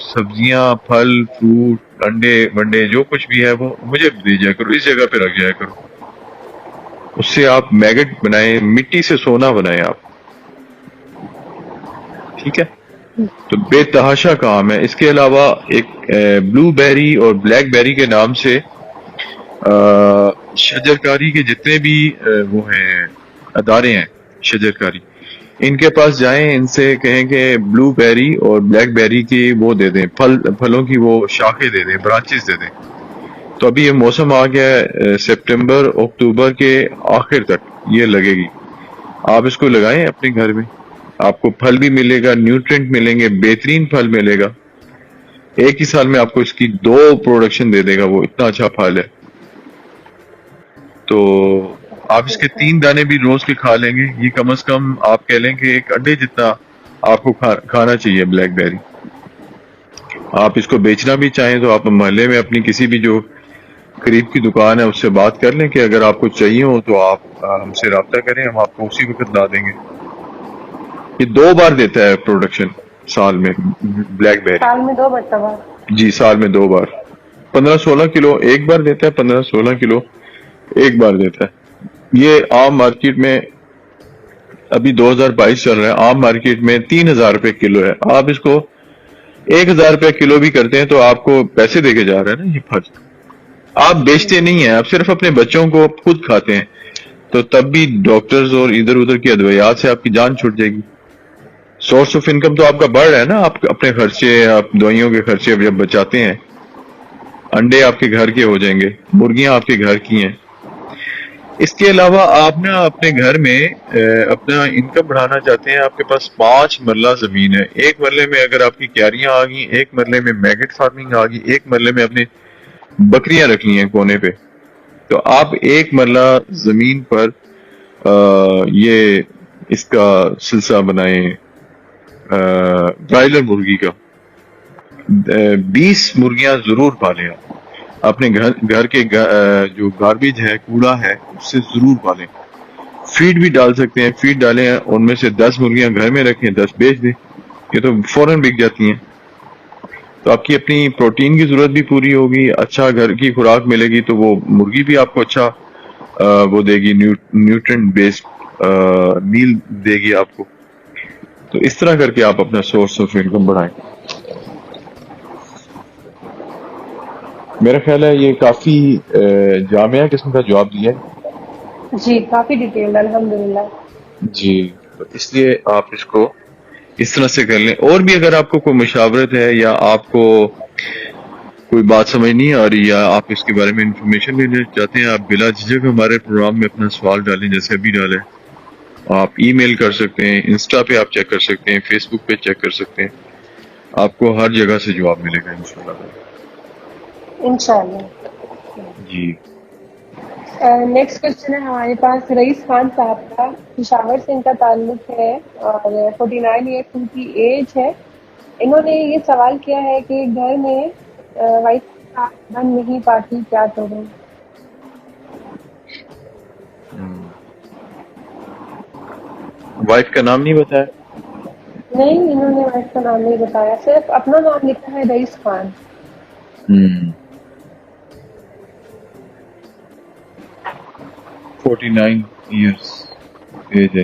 سبزیاں، پھل، فروٹ، انڈے ونڈے جو کچھ بھی ہے وہ مجھے دے جایا کرو، اس جگہ پہ رکھ جایا کرو. اس سے آپ میگٹ بنائیں، مٹی سے سونا بنائیں آپ. ٹھیک ہے. تو بے تحاشا کام ہے. اس کے علاوہ ایک بلو بیری اور بلیک بیری کے نام سے شجرکاری کے جتنے بھی وہ ہیں ادارے ہیں شجرکاری، ان کے پاس جائیں، ان سے کہیں کہ بلو بیری اور بلیک بیری کی وہ دے دیں، پھلوں کی وہ شاخیں دے دیں، برانچز دے دیں. تو ابھی یہ موسم آ گیا ہے، سپٹمبر اکتوبر کے آخر تک یہ لگے گی. آپ اس کو لگائیں اپنے گھر میں، آپ کو پھل بھی ملے گا، نیوٹرینٹ ملیں گے، بہترین پھل ملے گا. ایک ہی سال میں آپ کو اس کی 2 پروڈکشن دے دے گا، وہ اتنا اچھا پھل ہے. تو آپ اس کے 3 دانے بھی روز کے کھا لیں گے، یہ کم از کم آپ کہہ لیں کہ ایک انڈے جتنا آپ کو کھانا چاہیے بلیک بیری. آپ اس کو بیچنا بھی چاہیں تو آپ محلے میں اپنی کسی بھی جو قریب کی دکان ہے اس سے بات کر لیں کہ اگر آپ کو چاہیے ہو تو آپ ہم سے رابطہ کریں، ہم آپ کو اسی وقت لا دیں گے. یہ 2 بار دیتا ہے پروڈکشن سال میں بلیک بیری. سال میں 2 مرتبہ؟ جی سال میں 2 بار، 15-16 کلو ایک بار دیتا ہے، 15-16 کلو ایک بار دیتا ہے. یہ عام مارکیٹ میں ابھی 2022 چل رہا ہے، عام مارکیٹ میں 3,000 روپے کلو ہے. آپ اس کو 1,000 روپے کلو بھی کرتے ہیں تو آپ کو پیسے دے کے جا رہا ہے نا یہ پھل. آپ بیچتے نہیں ہیں، آپ صرف اپنے بچوں کو خود کھاتے ہیں، تو تب بھی ڈاکٹرز اور ادھر ادھر کی ادویات سے آپ کی جان چھوٹ جائے گی. سورس آف انکم تو آپ کا بڑھ رہا ہے نا، آپ اپنے خرچے، آپ دوائیوں کے خرچے جب بچاتے ہیں. انڈے آپ کے گھر کے ہو جائیں گے، مرغیاں آپ کے گھر کی ہیں. اس کے علاوہ آپ نا اپنے گھر میں اپنا انکم بڑھانا چاہتے ہیں، آپ کے پاس 5 مرلہ زمین ہے. ایک مرلے میں اگر آپ کی کیاریاں آ گئی، ایک مرلے میں میگٹ فارمنگ آ گئی، ایک مرلے میں اپنے بکریاں رکھنی ہیں کونے پہ، تو آپ ایک مرلہ زمین پر یہ اس کا سلسلہ بنائیں برائلر مرغی کا. 20 مرغیاں ضرور پالیں. آپ اپنے گھر کے جو گاربیج ہے، کوڑا ہے، اس سے ضرور پالیں. فیڈ بھی ڈال سکتے ہیں، فیڈ ڈالیں، ان میں سے 10 مرغیاں گھر میں رکھیں، 10 بیچ دیں، یہ تو فوراً بک جاتی ہیں. تو آپ کی اپنی پروٹین کی ضرورت بھی پوری ہوگی، اچھا گھر کی خوراک ملے گی، تو وہ مرغی بھی آپ کو اچھا وہ دے گی، نیوٹرینٹ بیسڈ میل دے گی آپ کو. تو اس طرح کر کے آپ اپنا سورس آف انکم بڑھائیں. میرا خیال ہے یہ کافی جامعہ قسم کا جواب دیا ہے. جی کافی ڈیٹیلڈ، الحمدللہ. جی تو اس لیے آپ اس کو اس طرح سے کر لیں. اور بھی اگر آپ کو کوئی مشاورت ہے یا آپ کو کوئی بات سمجھ نہیں آ رہی یا آپ اس کے بارے میں انفارمیشن لینا چاہتے ہیں، آپ بلا جھجک ہمارے پروگرام میں اپنا سوال ڈالیں، جیسے ابھی ڈالیں. آپ ای میل کر سکتے ہیں، انسٹا پہ آپ چیک کر سکتے ہیں، فیس بک پہ چیک کر سکتے ہیں. آپ کو ہر جگہ سے جواب ملے گا انشاءاللہ. انشاءاللہ. جی نیکسٹ کوشچن ہے ہمارے پاس رئیس خان صاحب کا، پشاور سے ان کا تعلق ہے اور 49 ایئرس ان کی ایج ہے. انہوں نے یہ سوال کیا ہے کہ گھر میں وائف بن نہیں پاتی، کیا کروں؟ وائف کا نام نہیں بتایا؟ نہیں، انہوں نے وائف کا نام نہیں بتایا، صرف اپنا نام لکھا ہے رئیس خان. 49 ایئرس ایج ہے.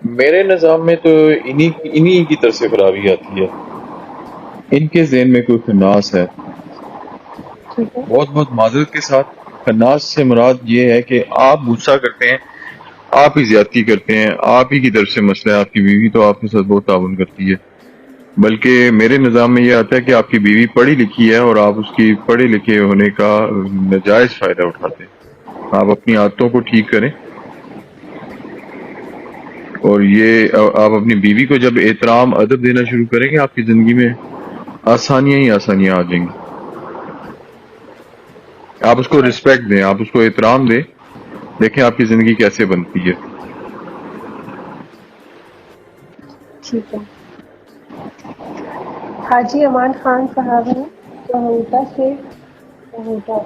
میرے نظام میں تو انہی کی طرف سے خرابی آتی ہے. ان کے ذہن میں کوئی خناس ہے. ٹھیک ہے. بہت بہت معذرت کے ساتھ، خناس سے مراد یہ ہے کہ آپ غصہ کرتے ہیں، آپ ہی زیادتی کرتے ہیں، آپ ہی کی طرف سے مسئلہ ہے. آپ کی بیوی تو آپ کے ساتھ بہت تعاون کرتی ہے، بلکہ میرے نظام میں یہ آتا ہے کہ آپ کی بیوی پڑھی لکھی ہے اور آپ اس کی پڑھے لکھے ہونے کا ناجائز فائدہ اٹھاتے ہیں. آپ اپنی عادتوں کو ٹھیک کریں، اور یہ آپ اپنی بیوی کو جب احترام ادب دینا شروع کریں گے، آپ کی زندگی میں آسانیاں ہی آسانیاں آ جائیں گی. آپ اس کو رسپیکٹ دیں، آپ اس کو احترام دیں، دیکھیں آپ کی زندگی کیسے بنتی ہے. ٹھیک ہے. حاجی امان خان صاحب ہیں کوہوٹا سے. کوہوٹا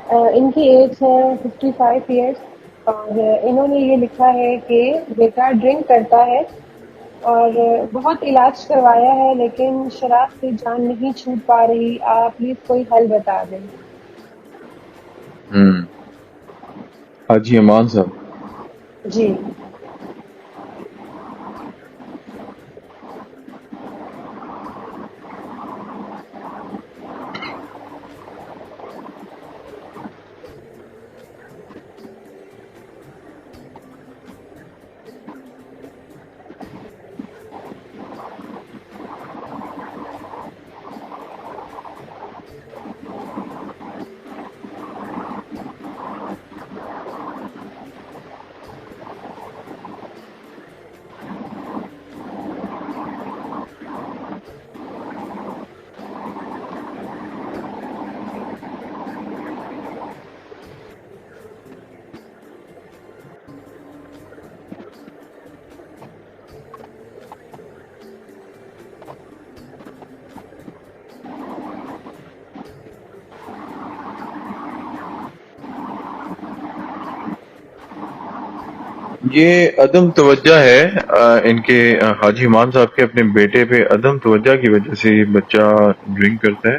ان کی ایج ہے 55 ایئرس، اور انہوں نے یہ لکھا ہے کہ بیٹا ڈرنک کرتا ہے اور بہت علاج کروایا ہے لیکن شراب سے جان نہیں چھوٹ پا رہی، آپ پلیز کوئی حل بتا دیں۔ ہوں حاجی امان صاحب، جی یہ عدم توجہ ہے ان کے حاجی امان صاحب کے اپنے بیٹے پہ عدم توجہ کی وجہ سے یہ بچہ ڈرنک کرتا ہے،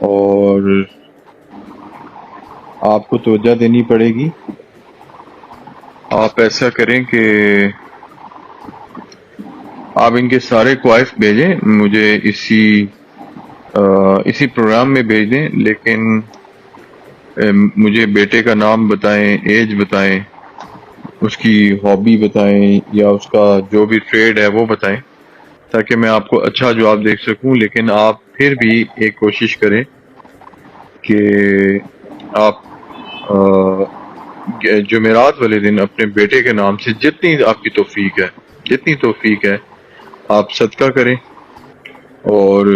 اور آپ کو توجہ دینی پڑے گی۔ آپ ایسا کریں کہ آپ ان کے سارے کوائف بھیجیں مجھے، اسی پروگرام میں بھیج دیں، لیکن مجھے بیٹے کا نام بتائیں، ایج بتائیں، اس کی ہابی بتائیں، یا اس کا جو بھی ٹریڈ ہے وہ بتائیں، تاکہ میں آپ کو اچھا جواب دے سکوں۔ لیکن آپ پھر بھی ایک کوشش کریں کہ آپ جمعرات والے دن اپنے بیٹے کے نام سے جتنی آپ کی توفیق ہے آپ صدقہ کریں، اور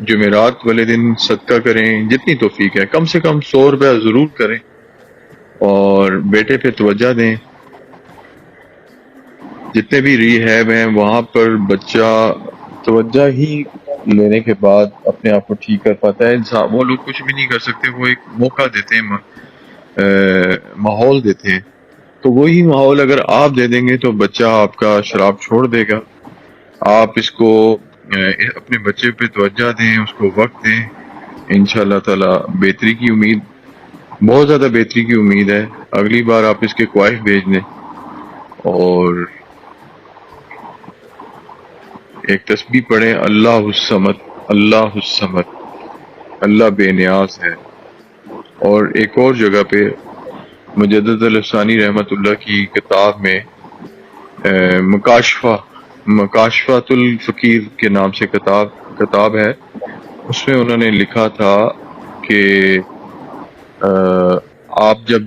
جمعرات والے دن صدقہ کریں جتنی توفیق ہے، کم سے کم 100 روپیہ ضرور کریں، اور بیٹے پہ توجہ دیں۔ جتنے بھی ریہیب ہیں وہاں پر بچہ توجہ ہی لینے کے بعد اپنے آپ کو ٹھیک کر پاتا ہے۔ انسان وہ لوگ کچھ بھی نہیں کر سکتے، وہ ایک موقع دیتے ہیں، ماحول دیتے ہیں، تو وہی ماحول اگر آپ دے دیں گے تو بچہ آپ کا شراب چھوڑ دے گا۔ آپ اس کو اپنے بچے پہ توجہ دیں، اس کو وقت دیں، انشاءاللہ تعالی بہتری کی امید، بہت زیادہ بہتری کی امید ہے۔ اگلی بار آپ اس کے کوائف بھیج دیں، اور ایک تسبیح پڑھیں، اللہ الصمد، اللہ الصمد، اللہ بے نیاز ہے۔ اور ایک اور جگہ پہ مجدد الثانی رحمت اللہ کی کتاب میں مکاشفۃ الفقیر کے نام سے کتاب ہے، اس میں انہوں نے لکھا تھا کہ آپ جب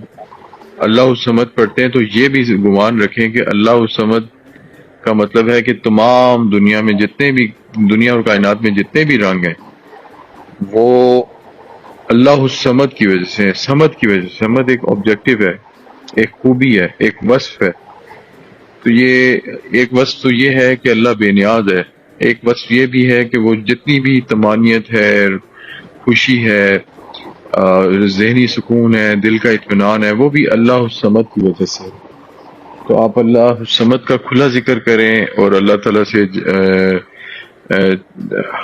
اللہ الصمد پڑھتے ہیں تو یہ بھی گمان رکھیں کہ اللہ الصمد کا مطلب ہے کہ تمام دنیا اور کائنات میں جتنے بھی رنگ ہیں وہ اللہ الصمد کی وجہ سے، صمد ایک آبجیکٹو ہے، ایک خوبی ہے، ایک وصف ہے۔ تو یہ ایک وصف تو یہ ہے کہ اللہ بے نیاز ہے، ایک وصف یہ بھی ہے کہ وہ جتنی بھی تمانیت ہے، خوشی ہے، ذہنی سکون ہے، دل کا اطمینان ہے، وہ بھی اللہ الصمد کی وجہ سے۔ تو آپ اللہ الصمد کا کھلا ذکر کریں، اور اللہ تعالیٰ سے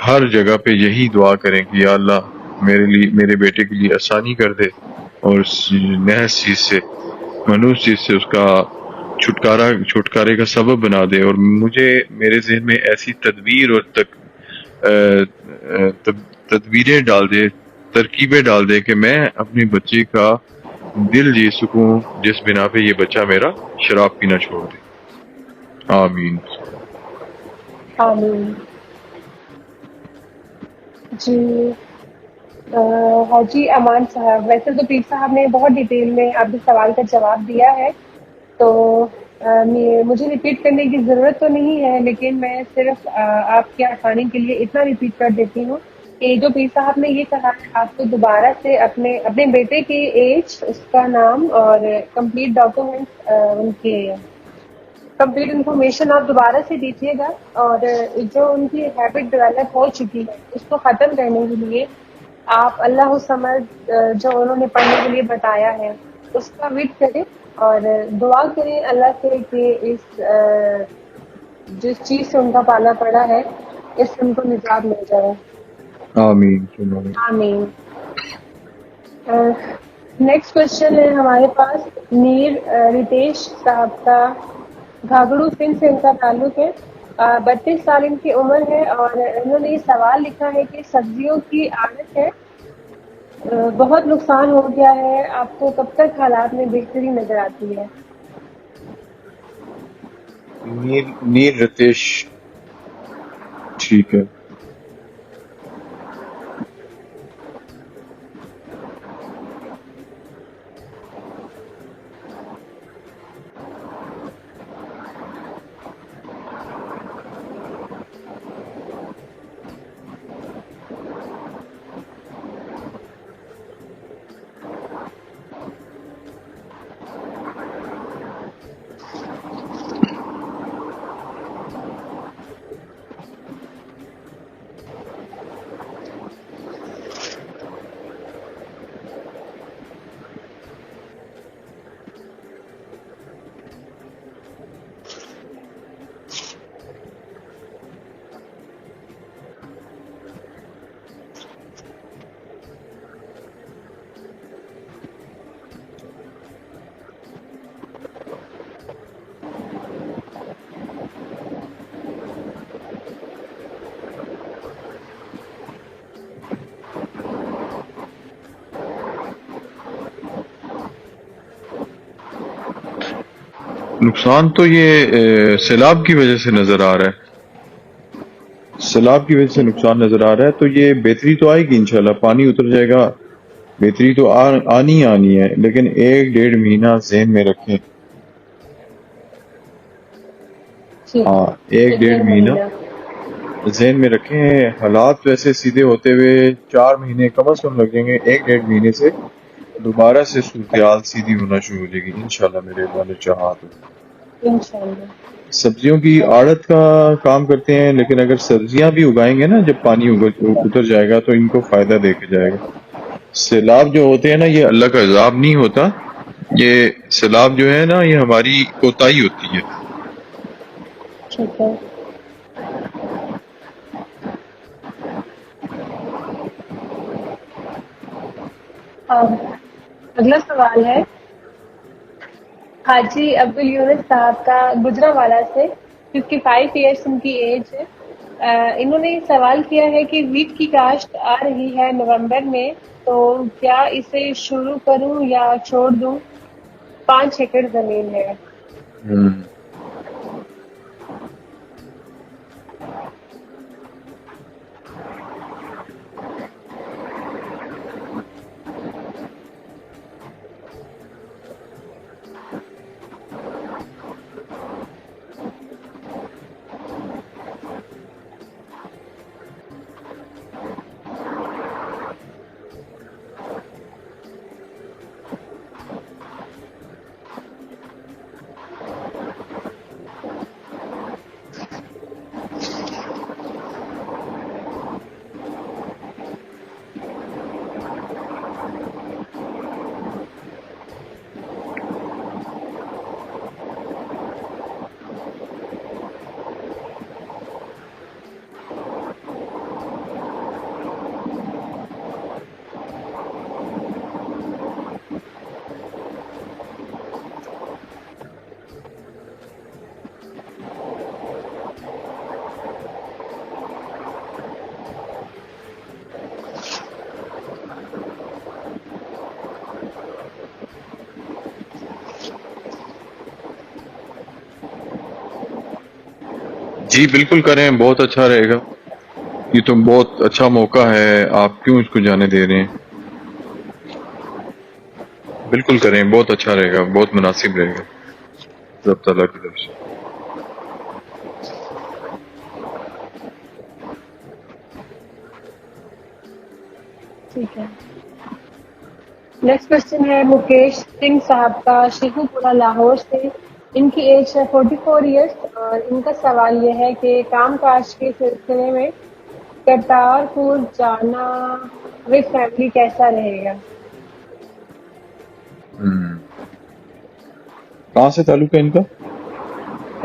ہر جگہ پہ یہی دعا کریں کہ یا اللہ میرے بیٹے کے لیے آسانی کر دے، اور اس نحس چیز سے، منوس چیز سے اس کا چھٹکارے کا سبب بنا دے، اور مجھے میرے ذہن میں ایسی تدبیر اور تدبیریں ڈال دے، ترکیبیں ڈال دے کہ میں اپنے بچے کا دل جیت سکوں، جس بنا پہ یہ بچہ میرا شراب پینا چھوڑ دے۔ آمین۔ آمین۔ جی حاجی امان صاحب، ویسے تو پیر صاحب نے بہت ڈیٹیل میں آپ کے سوال کا جواب دیا ہے، تو مجھے ریپیٹ کرنے کی ضرورت تو نہیں ہے، لیکن میں صرف آپ کے آسانی کے لیے اتنا ریپیٹ کر دیتی ہوں کہ جو پیر صاحب نے یہ کہا ہے، آپ کو دوبارہ سے اپنے بیٹے کی ایج، اس کا نام اور کمپلیٹ ڈاکومنٹس ان کے کمپلیٹ انفارمیشن آپ دوبارہ سے دیجیے گا، اور جو ان کی ہیبٹ ڈیولپ ہو چکی ہے اس کو ختم کرنے کے لیے آپ اللہ الصمد جو انہوں نے پڑھنے کے لیے بتایا ہے اس کا وٹ کریں، اور دعا کریں اللہ سے کہ اس جس چیز سے ان کا پالا پڑا ہے اس سے ان کو نجات مل جائے. آمین. آمین. نیکسٹ کوشچن ہے ہمارے پاس میر ریتیش صاحب کا، گھاگڑو سندھ سے ان کا تعلق ہے. 32 سال ان کی عمر ہے، اور انہوں نے یہ سوال لکھا ہے کہ سبزیوں کی آڑت ہے، بہت نقصان ہو گیا ہے، آپ کو کب تک حالات میں بہتری نظر آتی ہے؟ نیر رتیش، ٹھیک ہے. نقصان تو یہ سیلاب کی وجہ سے نظر آ رہا ہے، سیلاب کی وجہ سے نقصان نظر آ رہا ہے. تو یہ بہتری تو آئے گی انشاءاللہ، پانی اتر جائے گا، بہتری تو آنی ہے، لیکن 1-1.5 مہینہ ذہن میں رکھیں. ہاں، 1-1.5 مہینہ ذہن میں رکھیں. حالات ویسے سیدھے ہوتے ہوئے 4 مہینے کم از کم لگیں گے، 1-1.5 مہینے سے دوبارہ سے صورتحال سیدھی ہونا شروع ہو جائے گی انشاءاللہ میرے اللہ نے چاہا تو. انشاءاللہ. سبزیوں کی آڑت کا کام کرتے ہیں، لیکن اگر سبزیاں بھی اگائیں گے نا جب پانی اتر جائے گا تو ان کو فائدہ دے کے جائے گا. سیلاب جو ہوتے ہیں نا یہ اللہ کا عذاب نہیں ہوتا، یہ سیلاب جو ہے نا یہ ہماری کوتاہی ہوتی ہے. ٹھیک ہے. اگلا سوال ہے حاجی عبدال یونس صاحب کا، گجرانوالہ سے. 55 ایئرس ان کی ایج ہے. انہوں نے سوال کیا ہے کہ ویٹ کی کاشت آ رہی ہے نومبر میں، تو کیا اسے شروع کروں یا چھوڑ دوں؟ 5 ایکڑ زمین ہے. جی بالکل کریں، بہت اچھا رہے گا. یہ تو بہت اچھا موقع ہے، آپ کیوں اس کو جانے دے رہے ہیں؟ بالکل کریں، بہت اچھا رہے گا، بہت مناسب رہے گا سب تعالیٰ کی طرف سے. ٹھیک ہے. نیکسٹ کوشچن ہے مکیش سنگھ صاحب کا، شیخو پورہ لاہور سے. ان کی ایج ہے 44 ایئرس اور ان کا سوال یہ ہے کہ کام کاج کے سلسلے میں کرتارپور جانا ود فیملی کیسا رہے گا؟ کہاں سے تعلق ہے ان کا؟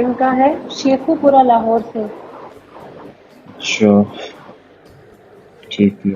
ان کا ہے شیخو پورہ لاہور سے۔ اچھا ٹھیک ہے۔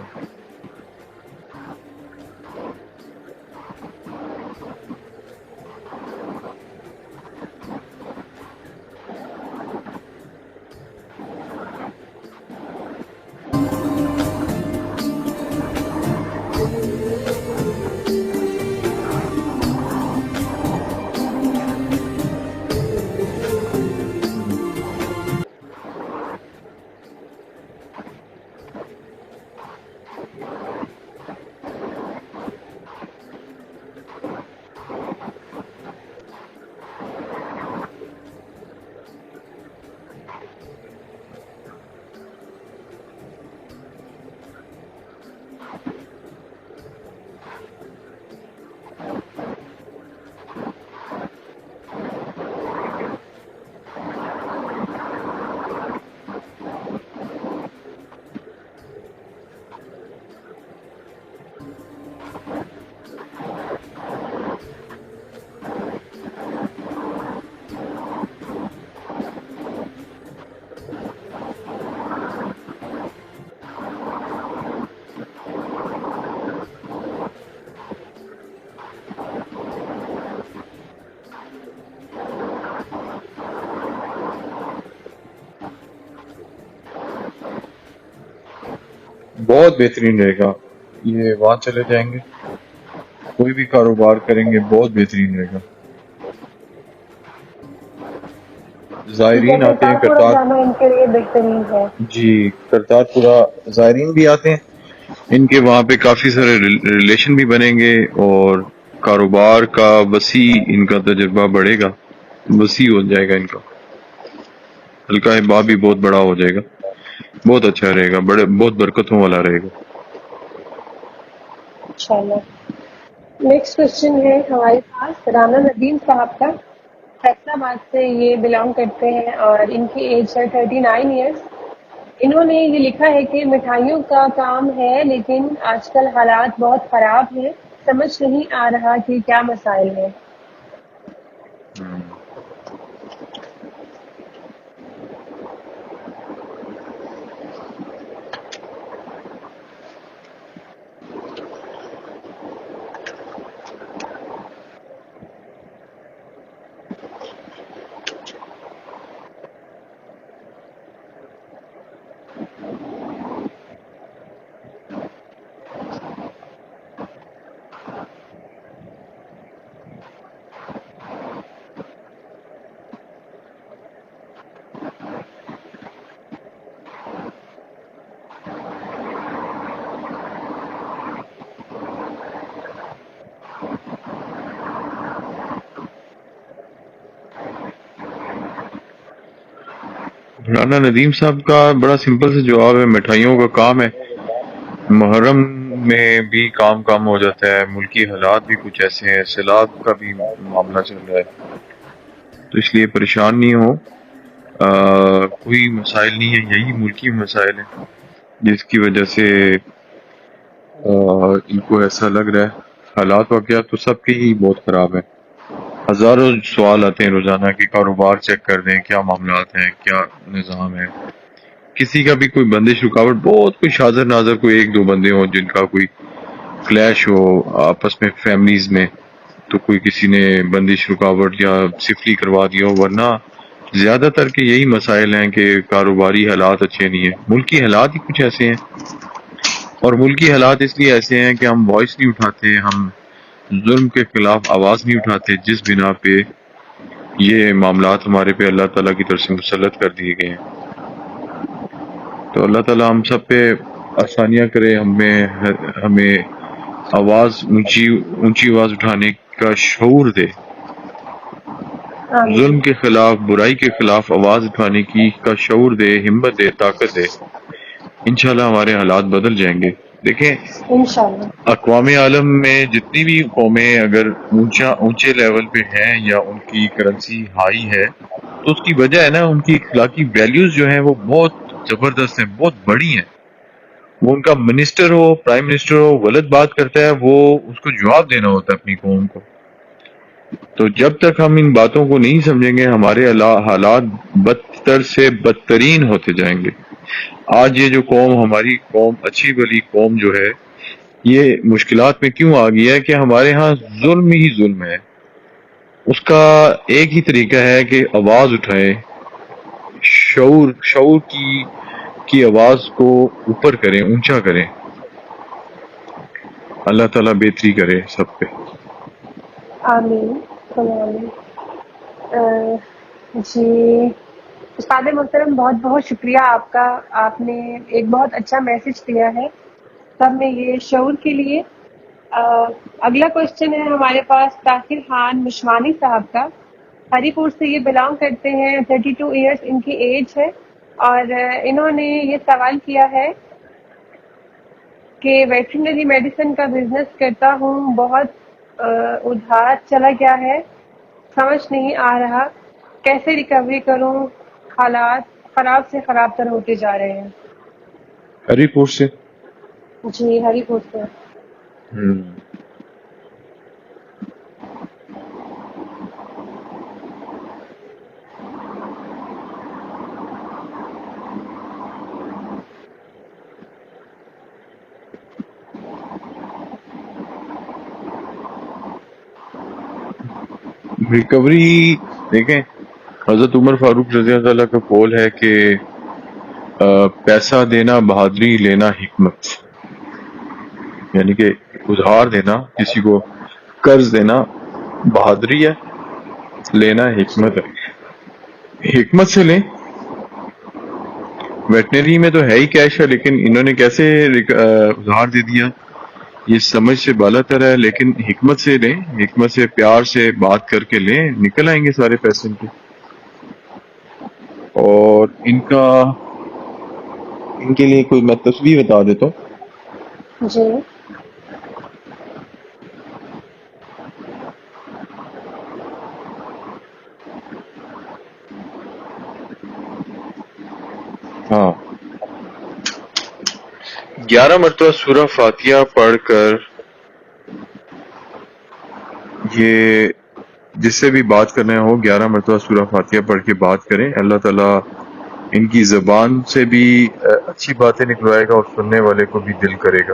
بہت بہترین رہے گا، یہ وہاں چلے جائیں گے، کوئی بھی کاروبار کریں گے بہت بہترین رہے گا۔ زائرین آتے ہیں کرتارپورہ جانا ان کے لیے بہترین ہے۔ جی کرتارپورہ زائرین بھی آتے ہیں، ان کے وہاں پہ کافی سارے ریلیشن بھی بنیں گے اور کاروبار کا وسیع ان کا تجربہ بڑھے گا، وسیع ہو جائے گا ان کا، حلقہ باب بھی بہت بڑا ہو جائے گا، بہت اچھا رہے گا، بہت برکتوں والا رہے گا۔ انشاءاللہ۔ نیکسٹ کوشچن ہے ہمارے پاس رانا ندیم صاحب کا، فیصل آباد سے یہ بلانگ کرتے ہیں اور ان کی ایج ہے 39 ایئرس۔ انہوں نے یہ لکھا ہے کہ مٹھائیوں کا کام ہے لیکن آج کل حالات بہت خراب ہیں، سمجھ نہیں آ رہا کہ کیا مسائل ہیں۔ رانا ندیم صاحب کا بڑا سمپل سے جواب ہے، مٹھائیوں کا کام ہے، محرم میں بھی کام کم ہو جاتا ہے، ملکی حالات بھی کچھ ایسے ہیں، سیلاب کا بھی معاملہ چل رہا ہے، تو اس لیے پریشان نہیں ہو، کوئی مسائل نہیں ہے، یہی ملکی مسائل ہیں جس کی وجہ سے ان کو ایسا لگ رہا ہے۔ حالات واقعات تو سب کے ہی بہت خراب ہیں، ہزاروں سوال آتے ہیں روزانہ کہ کاروبار چیک کر دیں، کیا معاملات ہیں، کیا نظام ہے، کسی کا بھی کوئی بندش رکاوٹ، بہت کوئی شاذر ناظر کوئی ایک دو بندے ہوں جن کا کوئی کلیش ہو آپس میں فیملیز میں، تو کوئی کسی نے بندش رکاوٹ یا سفلی کروا دیا ہو، ورنہ زیادہ تر کے یہی مسائل ہیں کہ کاروباری حالات اچھے نہیں ہیں، ملکی حالات ہی کچھ ایسے ہیں، اور ملکی حالات اس لیے ایسے ہیں کہ ہم وائس نہیں اٹھاتے، ہم ظلم کے خلاف آواز نہیں اٹھاتے، جس بنا پہ یہ معاملات ہمارے پہ اللہ تعالیٰ کی طرف سے مسلط کر دیے گئے ہیں۔ تو اللہ تعالیٰ ہم سب پہ آسانیاں کرے، ہمیں آواز اونچی آواز اٹھانے کا شعور دے، ظلم کے خلاف، برائی کے خلاف آواز اٹھانے کا شعور دے، ہمت دے، طاقت دے، انشاءاللہ ہمارے حالات بدل جائیں گے۔ دیکھیں انشاءاللہ. اقوام عالم میں جتنی بھی قومیں اگر اونچے لیول پہ ہیں یا ان کی کرنسی ہائی ہے تو اس کی وجہ ہے نا ان کی اخلاقی ویلیوز جو ہیں وہ بہت زبردست ہیں، بہت بڑی ہیں. وہ ان کا منسٹر ہو، پرائم منسٹر ہو، غلط بات کرتا ہے، وہ اس کو جواب دینا ہوتا ہے اپنی قوم کو. تو جب تک ہم ان باتوں کو نہیں سمجھیں گے ہمارے حالات بدتر سے بدترین ہوتے جائیں گے. آج یہ جو قوم، ہماری قوم، اچھی بلی قوم جو ہے، یہ مشکلات میں کیوں آ گئی ہے کہ ہمارے ہاں ظلم ہی ظلم ہے. اس کا ایک ہی طریقہ ہے کہ آواز اٹھائے، شعور کی آواز کو اوپر کریں، اونچا کریں. اللہ تعالیٰ بہتری کرے سب پہ. آمین. آمین. جی استاد محترم، بہت بہت شکریہ آپ کا. آپ نے ایک بہت اچھا میسج دیا ہے سب میں یہ شعور کے لیے. اگلا کوشچن ہے ہمارے پاس طاہر خان مشمانی صاحب کا. ہری پور سے یہ بلانگ کرتے ہیں، 32 ایئرس ان کی ایج ہے، اور انہوں نے یہ سوال کیا ہے کہ ویٹرنری میڈیسن کا بزنس کرتا ہوں، بہت ادھار چلا گیا ہے، سمجھ نہیں آ رہا کیسے ریکوری کروں، حالات خراب سے خراب تر ہوتے جا رہے ہیں. ہری پور سے. جی ہری پور سے. ہم، ریکوری دیکھیں، حضرت عمر فاروق رضی اللہ تعالیٰ کا قول ہے کہ پیسہ دینا بہادری، لینا حکمت. یعنی کہ ادھار دینا، کسی کو قرض دینا بہادری ہے، لینا جی حکمت ہے. حکمت سے لیں. ویٹنری میں تو ہے ہی کیش ہے، لیکن انہوں نے کیسے ادھار دے دیا، یہ سمجھ سے بالا تر ہے. لیکن حکمت سے لیں، حکمت سے، پیار سے بات کر کے لیں، نکل آئیں گے سارے پیسے ان کے. اور ان کے لیے کوئی میں تصویر بتا دیتا ہوں. جی ہاں، 11 مرتبہ سورہ فاتحہ پڑھ کر یہ جس سے بھی بات کرنا ہو 11 مرتبہ سورہ فاتحہ پڑھ کے بات کریں. اللہ تعالیٰ ان کی زبان سے بھی اچھی باتیں نکلوائے گا اور سننے والے کو بھی دل کرے گا.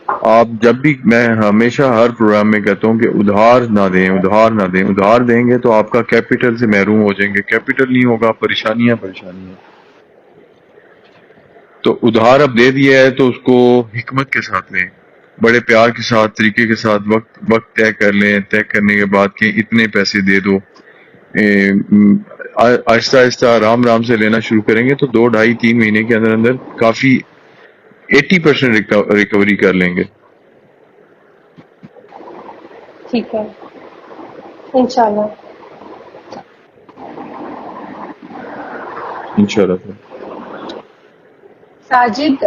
آپ جب بھی، میں ہمیشہ ہر پروگرام میں کہتا ہوں کہ ادھار نہ دیں، ادھار نہ دیں. ادھار دیں گے تو آپ کا کیپٹل سے محروم ہو جائیں گے. کیپٹل نہیں ہوگا، پریشانیاں پریشانیاں. تو ادھار اب دے دیا ہے تو اس کو حکمت کے ساتھ لیں، بڑے پیار کے ساتھ، طریقے کے ساتھ. وقت طے کر لیں. طے کرنے کے بعد کہ اتنے پیسے دے دو. آہستہ آہستہ آرام آرام سے لینا شروع کریں گے تو 2 ڈھائی 3 مہینے کے اندر اندر کافی 80% ریکوری کر لیں گے. ٹھیک ہے انشاءاللہ. انشاءاللہ. ساجد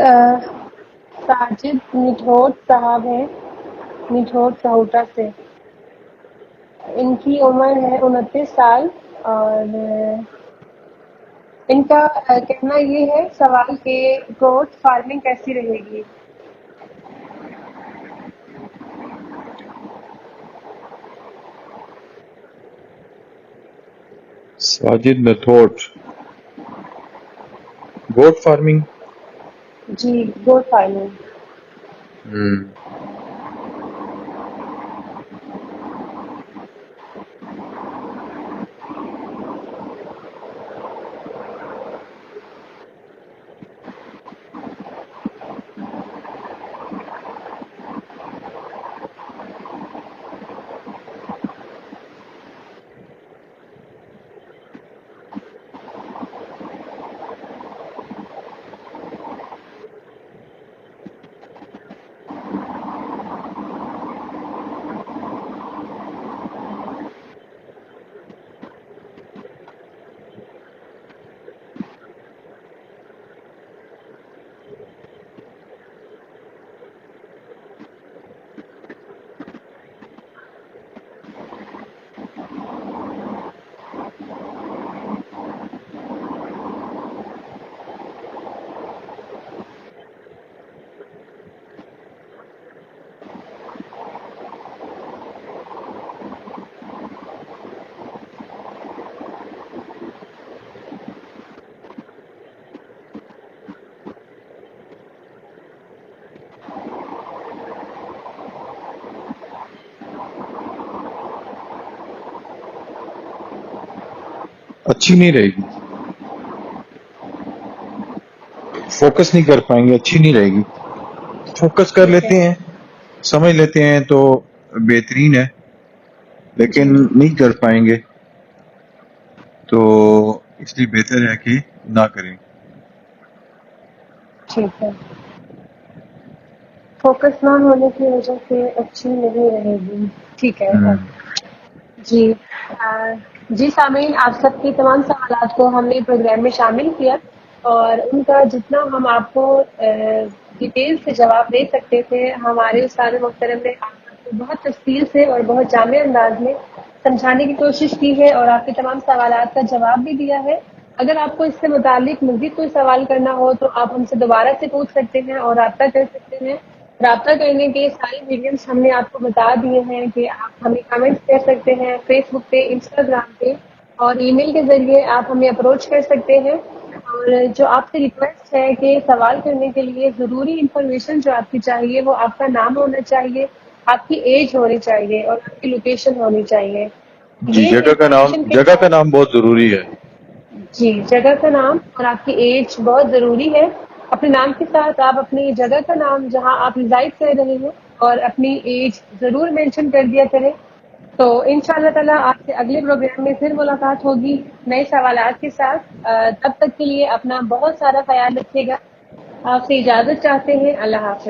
نٹھوٹ صاحب ہیں، نٹھوٹ سہوٹا سے. ان کی عمر ہے 29 سال، اور ان کا کہنا یہ ہے سوال کہ گوٹ فارمنگ کیسی رہے گی. ساجد نتھوٹ، گوٹ فارمنگ. جی گوٹ فارمنگ. اچھی نہیں رہے گی، فوکس نہیں کر پائیں گے، اچھی نہیں رہے گی. فوکس کر ٹھیک ہے لیتے ہیں، سمجھ لیتے ہیں تو بہترین ہے، جی لیکن نہیں کر پائیں گے تو اس لیے بہتر ہے کہ نہ کریں. ٹھیک ہے. فوکس نہ ہونے کی وجہ سے اچھی نہیں رہے گی. ٹھیک ہے. جی جی سامعین، آپ سب کے تمام سوالات کو ہم نے پروگرام میں شامل کیا اور ان کا جتنا ہم آپ کو ڈیٹیل سے جواب دے سکتے تھے، ہمارے استاد محترم نے آپ کو بہت تفصیل سے اور بہت جامع انداز میں سمجھانے کی کوشش کی ہے اور آپ کے تمام سوالات کا جواب بھی دیا ہے. اگر آپ کو اس سے متعلق مزید کوئی سوال کرنا ہو تو آپ ہم سے دوبارہ سے پوچھ سکتے ہیں اور رابطہ کر سکتے ہیں. رابطہ کرنے کے سارے میڈیمس ہم نے آپ کو بتا دیے ہیں کہ آپ ہمیں کمنٹس کر سکتے ہیں فیس بک پہ، انسٹاگرام پہ، اور ای میل کے ذریعے آپ ہمیں اپروچ کر سکتے ہیں. اور جو آپ سے ریکویسٹ ہے کہ سوال کرنے کے لیے ضروری انفارمیشن جو آپ کی چاہیے وہ آپ کا نام ہونا چاہیے، آپ کی ایج ہونی چاہیے اور آپ کی لوکیشن ہونی چاہیے. جی، یہ انفارمیشن کے جگہ کا ساتھ نام بہت ضروری ہے. جی جگہ کا نام اور آپ کی ایج بہت ضروری ہے. اپنے نام کے ساتھ آپ اپنی جگہ کا نام جہاں آپ ریزائڈ کر رہے ہیں اور اپنی ایج ضرور مینشن کر دیا کریں. تو ان شاء اللہ تعالیٰ آپ سے اگلے پروگرام میں پھر ملاقات ہوگی نئے سوالات کے ساتھ. تب تک کے لیے اپنا بہت سارا خیال رکھیے گا. آپ سے اجازت چاہتے ہیں. اللہ حافظ.